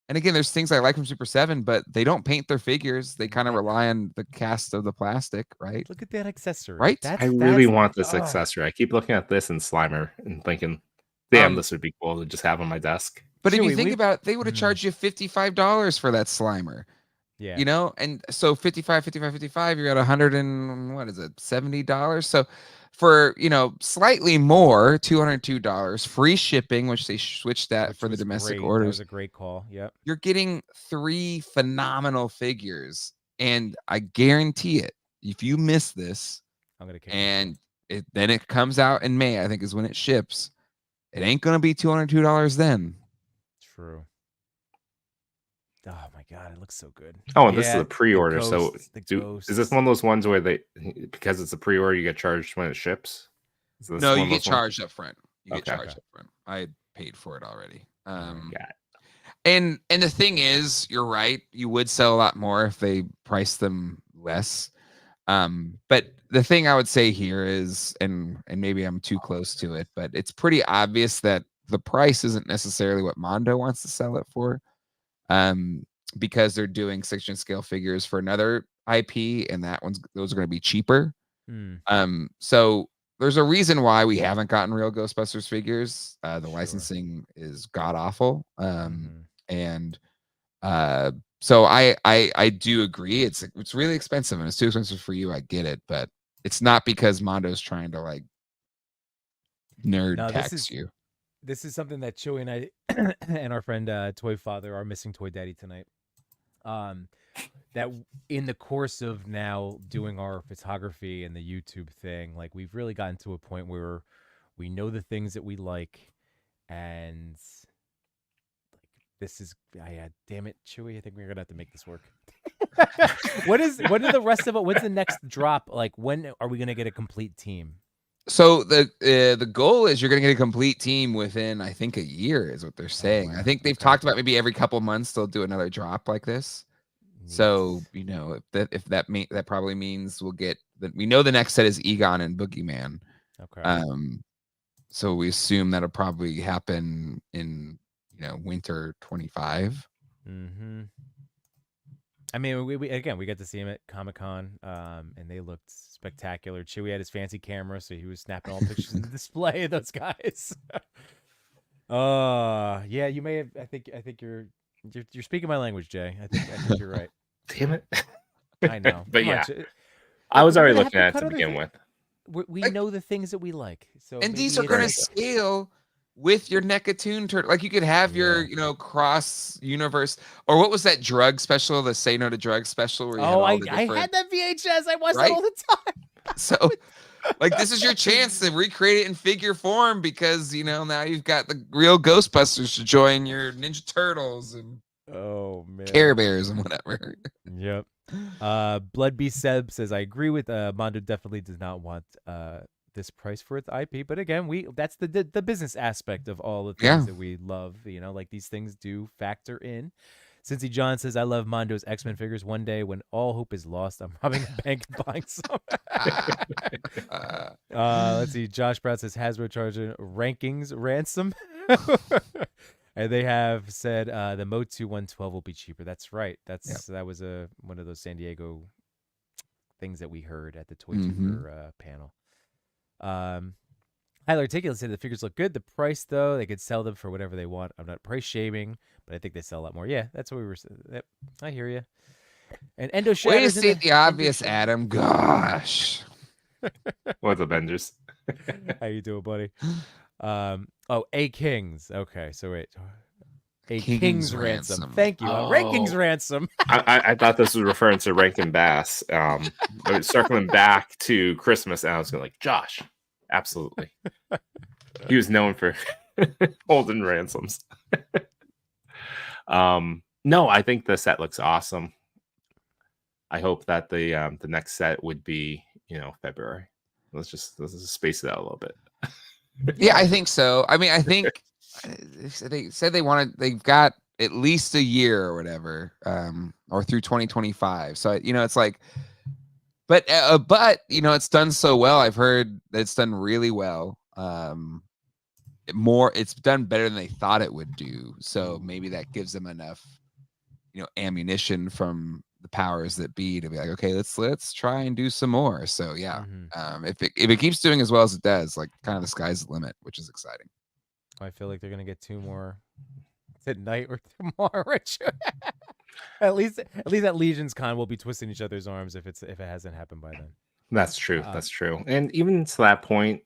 and again, there's things I like from Super 7, but they don't paint their figures. They kind of rely on the cast of the plastic, right? Look at that accessory. Right? I really want this accessory. I keep looking at this and Slimer and thinking, damn, this would be cool to just have on my desk. But if Chewy, you think about it, they would have charged you $55 for that Slimer. Yeah. You know, and so 55, you're at 100 and what is it, $70? So for, slightly more, $202, free shipping, which they switched that for the domestic orders. That was a great call. Yep. You're getting 3 phenomenal figures, and I guarantee it, if you miss this, I'm gonna kick and then it comes out in May, I think is when it ships, it ain't gonna be $202 then. True. Oh my god, it looks so good. Oh, and this is a pre-order. So is this one of those ones where because it's a pre-order, you get charged when it ships? No, you get charged up front. You get Okay. charged up front. I paid for it already. Yeah. And the thing is, you're right. You would sell a lot more if they priced them less. But the thing I would say here is, and maybe I'm too close to it, but it's pretty obvious that the price isn't necessarily what Mondo wants to sell it for. Because they're doing 6-inch scale figures for another IP, and those are going to be cheaper. So there's a reason why we haven't gotten real Ghostbusters figures. The licensing is god awful. And so I do agree. It's really expensive, and it's too expensive for you. I get it, but it's not because Mondo's trying to like nerd tax you. This is something that Chewy and I and our friend Toy.Father, our missing Toy Daddy tonight, that in the course of now doing our photography and the YouTube thing, like we've really gotten to a point where we know the things that we like, and this is, damn it, Chewy, I think we're gonna have to make this work. When are the rest of it? When's the next drop? Like, when are we gonna get a complete team? So the goal is you're going to get a complete team within, I think, a year is what they're saying. I think they've talked about maybe every couple months they'll do another drop like this. So if that probably means we'll get we know the next set is Egon and Boogeyman. Okay. So we assume that'll probably happen in winter 25. I mean, we got to see him at Comic-Con, and they looked spectacular. Chewy had his fancy camera, so he was snapping all pictures in the display of those guys. Yeah, you may have. I think you're speaking my language, Jay. I think you're right. Damn it. I know. But yeah, I was already looking at it to begin with. We know the things that we like. So and these are going to scale with your Nekatoon turtle. Like you could have your, cross universe, or what was that drug special, the Say No to Drugs special? Where you I had that VHS. I watched it all the time. So like this is your chance to recreate it in figure form, because now you've got the real Ghostbusters to join your Ninja Turtles and Care Bears and whatever. Yep. Blood Beast Seb says, I agree with Mondo definitely does not want this price for its IP, but again, that's the business aspect of all the things that we love. Like these things do factor in. Cincy John says, I love Mondo's X-Men figures. One day when all hope is lost, I'm robbing a bank and buying some. Let's see. Josh Brown says, Hasbro charging rankings ransom. And they have said the Motu 112 will be cheaper. That's right. That was one of those San Diego things that we heard at the Toy Tuber panel. Tyler Articulate said the figures look good. The price, though, they could sell them for whatever they want. I'm not price shaming, but I think they sell a lot more. Yeah, that's what we were saying. Yep, I hear you. And Endo Way to state the obvious, Adam. Gosh. What's Avengers? How you doing, buddy? A King's. Okay, so wait. A King's King's Ransom. Ransom. Thank you. Rankings Oh. Ransom. I thought this was referring to Rankin Bass. But circling back to Christmas, and I was going like, Josh, absolutely. He was known for holding ransoms. No, I think the set looks awesome. I hope that the next set would be, February. Let's just space it out a little bit. Yeah, I think so. I mean, I think they said they've got at least a year or whatever, or through 2025. So, it's like, but it's done so well. I've heard that it's done really well. It's done better than they thought it would do. So maybe that gives them enough, ammunition from the powers that be to be like, okay, let's try and do some more. So yeah, if it keeps doing as well as it does, like kind of the sky's the limit, which is exciting. I feel like they're gonna get 2 more tonight or tomorrow. Rich. at least at Legion's Con, we'll be twisting each other's arms if it hasn't happened by then. That's true. That's true. And even to that point,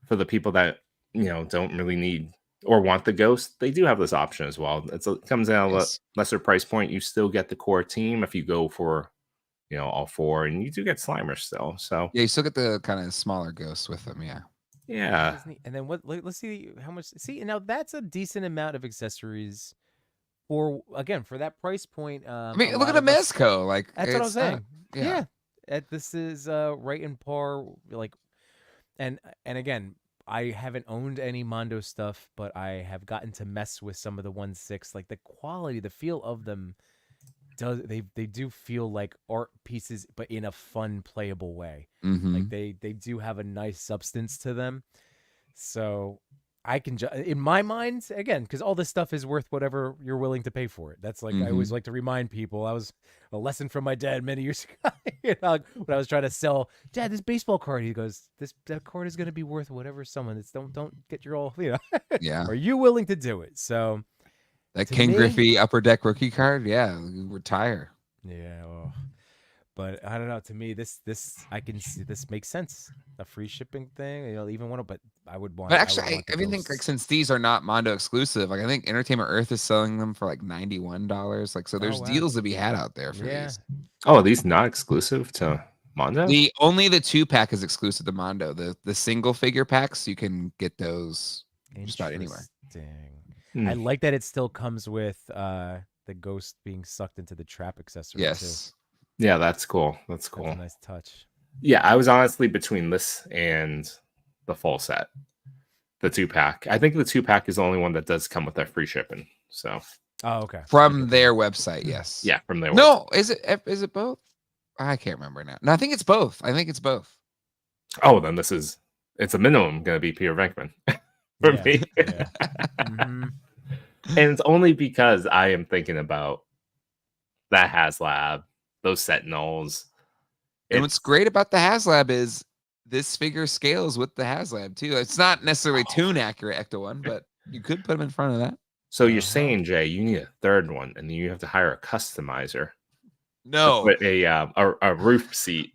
for the people that don't really need or want the Ghost, they do have this option as well. It comes in at a lesser price point. You still get the core team if you go for all 4, and you do get Slimer still. So yeah, you still get the kind of smaller Ghosts with them. Yeah. And then let's see how much. See, now that's a decent amount of accessories for that price point. I mean, look at a Mezco. Like, that's what I was saying. Yeah. This is right in par. Like, and again, I haven't owned any Mondo stuff, but I have gotten to mess with some of the 1/6. Like the quality, the feel of them they do feel like art pieces, but in a fun, playable way. Like they do have a nice substance to them. So I can in my mind, again, because all this stuff is worth whatever you're willing to pay for it. That's like I always like to remind people. I was a lesson from my dad many years ago when I was trying to sell Dad this baseball card. He goes, that card is going to be worth whatever someone. It's don't get your all yeah. Are you willing to do it? So that King Griffey Upper Deck rookie card, retire. Yeah, but I don't know. To me, this I can see this makes sense. A free shipping thing, even want to, but I would want. But actually, I think like since these are not Mondo exclusive, like I think Entertainment Earth is selling them for like $91. Like so, there's deals to be had out there for these. Oh, are these not exclusive to Mondo? Only the 2-pack is exclusive to Mondo. The single figure packs you can get those just about anywhere. I like that it still comes with the Ghost being sucked into the trap accessory. Yes. Too. Yeah, that's cool. That's cool. That's a nice touch. Yeah, I was honestly between this and the full set, the 2-pack. I think the 2-pack is the only one that does come with that free shipping. So. Oh, okay. From their website, yes. Yeah, from their website. No, is it both? I can't remember now. No, I think it's both. Oh, then it's a minimum going to be Peter Venkman for me. Yeah. And it's only because I am thinking about that Haslab, those Sentinels. And what's great about the Haslab is this figure scales with the Haslab too. It's not necessarily tune accurate Ecto one, but you could put them in front of that. So you're saying, Jay, you need a third one, and then you have to hire a customizer. No, with a roof seat.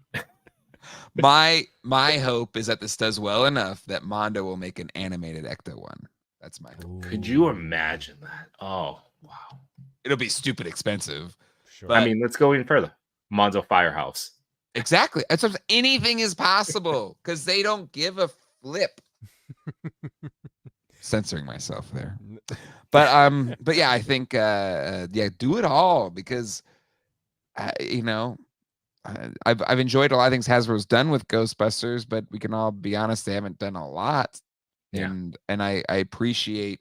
My hope is that this does well enough that Mondo will make an animated Ecto one. That's my hope. Could you imagine that? Oh, wow. It'll be stupid expensive. Sure. But I mean, let's go even further. Mondo Firehouse. Exactly. Anything is possible because they don't give a flip. Censoring myself there. But yeah, I think do it all because I've enjoyed a lot of things Hasbro's done with Ghostbusters, but we can all be honest, they haven't done a lot. Yeah. And I appreciate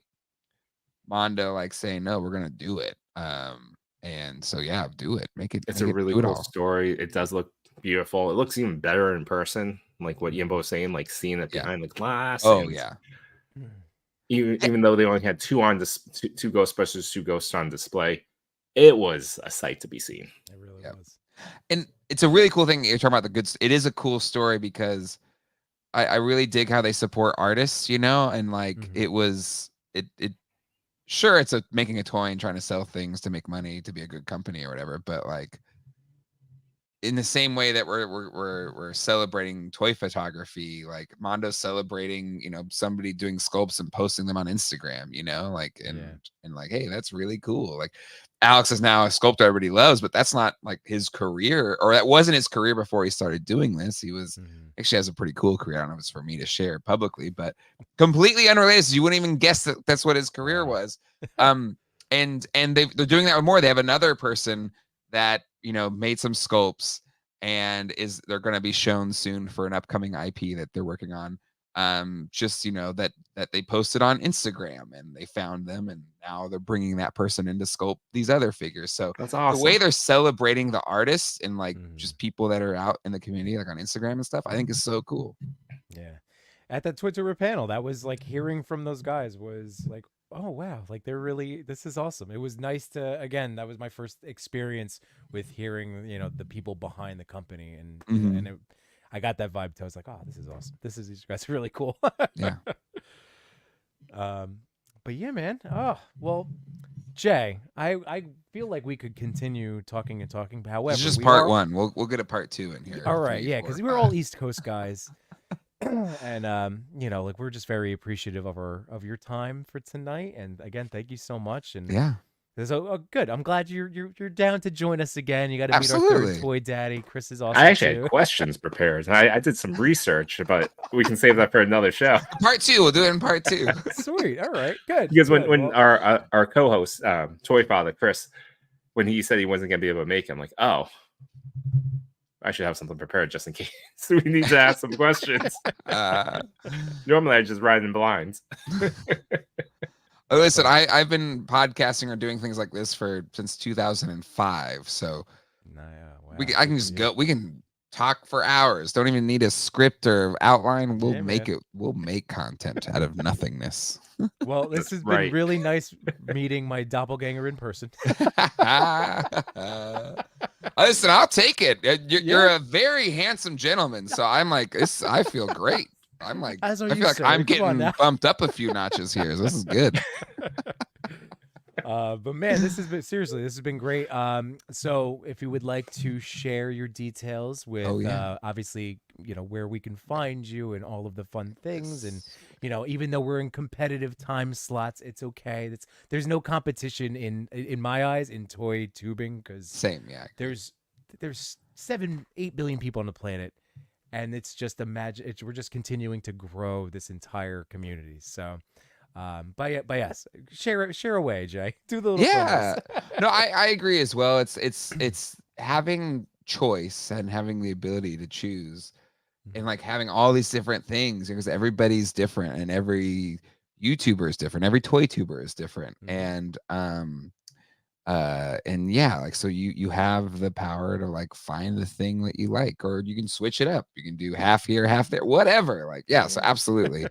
Mondo like saying, no, we're gonna do it. And so yeah, do it. It's a really cool story. It does look beautiful. It looks even better in person, like what Yimbo was saying, like seeing it behind the glass. Oh yeah. Even though they only had two Ghostbusters, 2 ghosts on display, it was a sight to be seen. It really was. And it's a really cool thing you're talking about the goods. It is a cool story because I really dig how they support artists, and like it sure it's making a toy and trying to sell things to make money to be a good company or whatever, but like in the same way that we're celebrating toy photography, like Mondo's celebrating, somebody doing sculpts and posting them on Instagram, like and like, hey, that's really cool. Like Alex is now a sculptor everybody loves, but that's not like his career, or that wasn't his career before he started doing this. He was actually has a pretty cool career. I don't know if it's for me to share publicly, but completely unrelated. So you wouldn't even guess that that's what his career was. And they're doing that with more. They have another person that made some sculpts, and they're going to be shown soon for an upcoming IP that they're working on. Just that they posted on Instagram, and they found them, and now they're bringing that person in to sculpt these other figures. So That's awesome. The way they're celebrating the artists and like just people that are out in the community, like on Instagram and stuff, I think is so cool. Yeah. At that Twitter panel, that was like hearing from those guys was like, oh wow, like this is awesome. It was nice to, again, that was my first experience with hearing, the people behind the company, and I got that vibe too. I was like, oh, this is awesome. These guys are really cool. Yeah. But yeah, man. Oh, well, Jay, I feel like we could continue talking and talking. However, it's just part one. We'll get a part two in here. All right, yeah, because we're all East Coast guys. And like we're just very appreciative of your time for tonight, and again, thank you so much. And yeah, good. I'm glad you're down to join us again. You got to meet our third toy daddy. Chris is awesome. I actually had questions prepared. I did some research, but we can save that for another show. Part two. We'll do it in part two. Sweet. All right. Good. Because when our co-host Toy.Father Chris, when he said he wasn't gonna be able to make it, I'm like, oh, I should have something prepared just in case we need to ask some questions. Normally, I just ride in blinds. Listen, I've been podcasting or doing things like this since 2005. So wow. I can just go. We can talk for hours. Don't even need a script or outline. We'll make it. We'll make content out of nothingness. Well, this has been really nice meeting my doppelganger in person. Listen, I'll take it. You're a very handsome gentleman, so I'm like, I feel great. I'm like, I feel like I'm getting bumped up a few notches here. So this is good. But man, this has been great. So if you would like to share your details with, obviously, where we can find you and all of the fun things, and even though we're in competitive time slots, it's okay. There's no competition in my eyes in toy tubing, because there's 7-8 billion people on the planet, and it's just we're just continuing to grow this entire community. So. But yes, share away, Jay. Do the little No, I agree as well. It's having choice and having the ability to choose, and like having all these different things, because everybody's different, and every YouTuber is different, every toy tuber is different, and like, so you have the power to like find the thing that you like, or you can switch it up. You can do half here, half there, whatever. Like, so absolutely.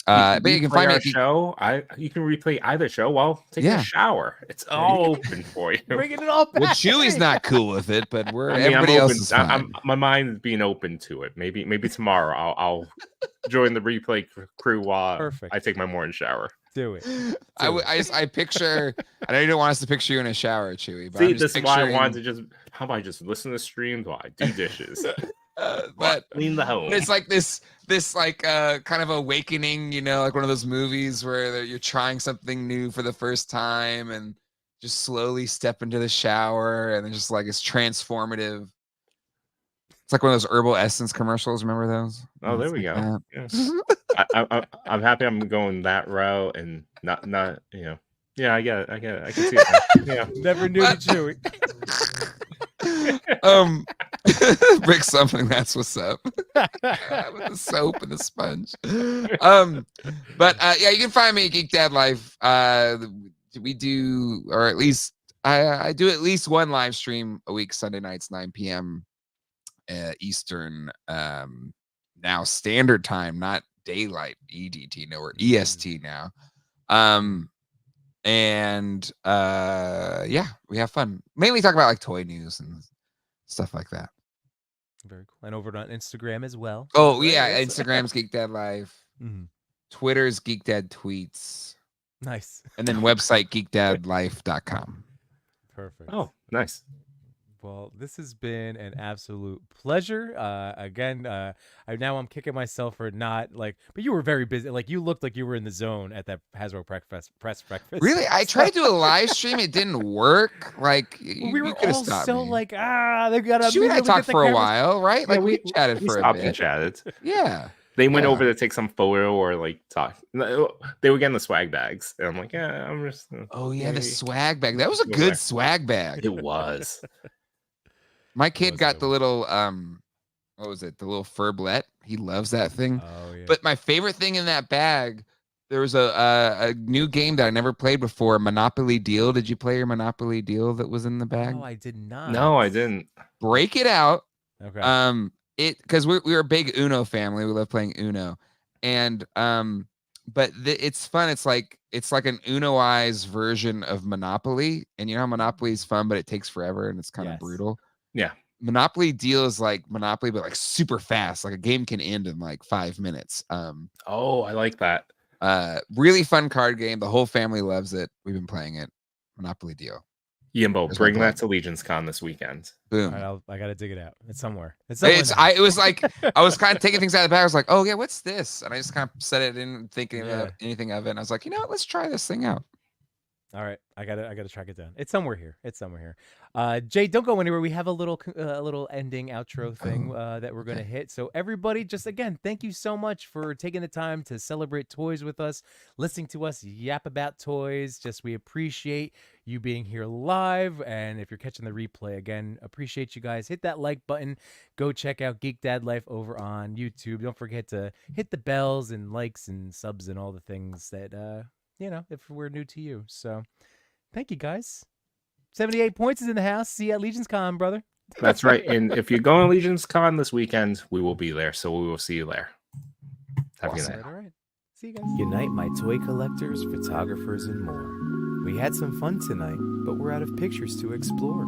But you can find our show. You can replay either show while taking a shower. It's all open for you. Bringing it all back. Well, Chewy's not cool with it, but everybody else is fine. My mind is being open to it. Maybe tomorrow I'll join the replay crew while I take my morning shower. Do it. I picture. I know you don't want us to picture you in a shower, Chewy. But this is why I wanted to how about I just listen to streams while I do dishes. But clean the home. It's like this like kind of awakening, like one of those movies where you're trying something new for the first time and just slowly step into the shower, and then just like it's transformative. It's like one of those herbal essence commercials. Remember those? Oh, there we go. Yes. I'm happy I'm going that route and not. Yeah, I get it. I can see it. Yeah. Never knew to Chewy. Rick something, that's what's up. With the soap and the sponge. But you can find me at GeekDadLife. We do, or at least I do at least one live stream a week, Sunday nights, 9 p.m. Eastern, now standard time, not daylight EDT. No, we're EST now. And we have fun. Mainly talk about like toy news and stuff like that. Very cool. And over on Instagram as well. Oh yeah, Instagram's GeekDadLife. Twitter's GeekDadTweets. Nice. And then website geekdadlife.com. Perfect. Oh, nice. Well, this has been an absolute pleasure. Again, I'm kicking myself for not like, but you were very busy. Like you looked like you were in the zone at that Hasbro press breakfast. Really, I tried to do a live stream. It didn't work. Like Well, we you were could have all stopped so me. like, they gotta. She and I immediately talked get the for a cameras. while, right? Yeah, Like we chatted we for a stopped and bit. chatted. Yeah. They went Yeah. over to take some photo or like talk. They were getting the swag bags, and I'm like, yeah, I'm just. Oh yeah, the yay. swag bag. That was a Over good there. swag bag. It was. My was kid a got good the little what was it? The little furblet. He loves that thing. Oh yeah. But my favorite thing in that bag, there was a new game that I never played before, Monopoly Deal. Did you play your Monopoly Deal that was in the bag? Oh, I did not. No, I didn't. Break it out. Okay. Because we're a big Uno family. We love playing Uno, and but it's fun. It's like an Unoized version of Monopoly, and you know how Monopoly is fun, but it takes forever and it's kind of Yes. brutal. Yeah. Monopoly Deal is like Monopoly, but like super fast. Like a game can end in like 5 minutes. Oh, I like that. Really fun card game. The whole family loves it. We've been playing it. Monopoly Deal. Yimbo, There's my bring plug. that to Legion's Con this weekend. Boom. All right, I gotta dig it out. It's somewhere. It's somewhere. It was like I was kind of taking things out of the bag. I was like, oh yeah, what's this? And I just kind of set it in, thinking about anything of it. And I was like, you know what? Let's try this thing out. All right, I gotta track it down. It's somewhere here. Jay, don't go anywhere. We have a little ending outro thing that we're gonna hit. So everybody, just again, thank you so much for taking the time to celebrate toys with us, listening to us yap about toys. Just we appreciate you being here live, and if you're catching the replay, again, appreciate you guys. Hit that like button. Go check out Geek Dad Life over on YouTube. Don't forget to hit the bells and likes and subs and all the things that if we're new to you. So thank you guys. 78 points is in the house. See you at Legion's Con, brother. That's right. And if you're going to Legion's Con this weekend, we will be there. So we will see you there. Have a good night. All right. See you guys. Good night, my toy collectors, photographers, and more. We had some fun tonight, but we're out of pictures to explore.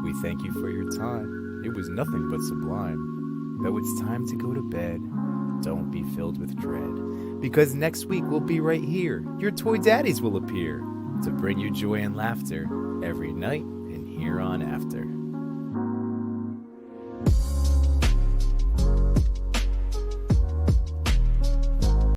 We thank you for your time. It was nothing but sublime. Though it's time to go to bed, don't be filled with dread, because next week we'll be right here. Your Toy Daddies will appear to bring you joy and laughter every night and here on after.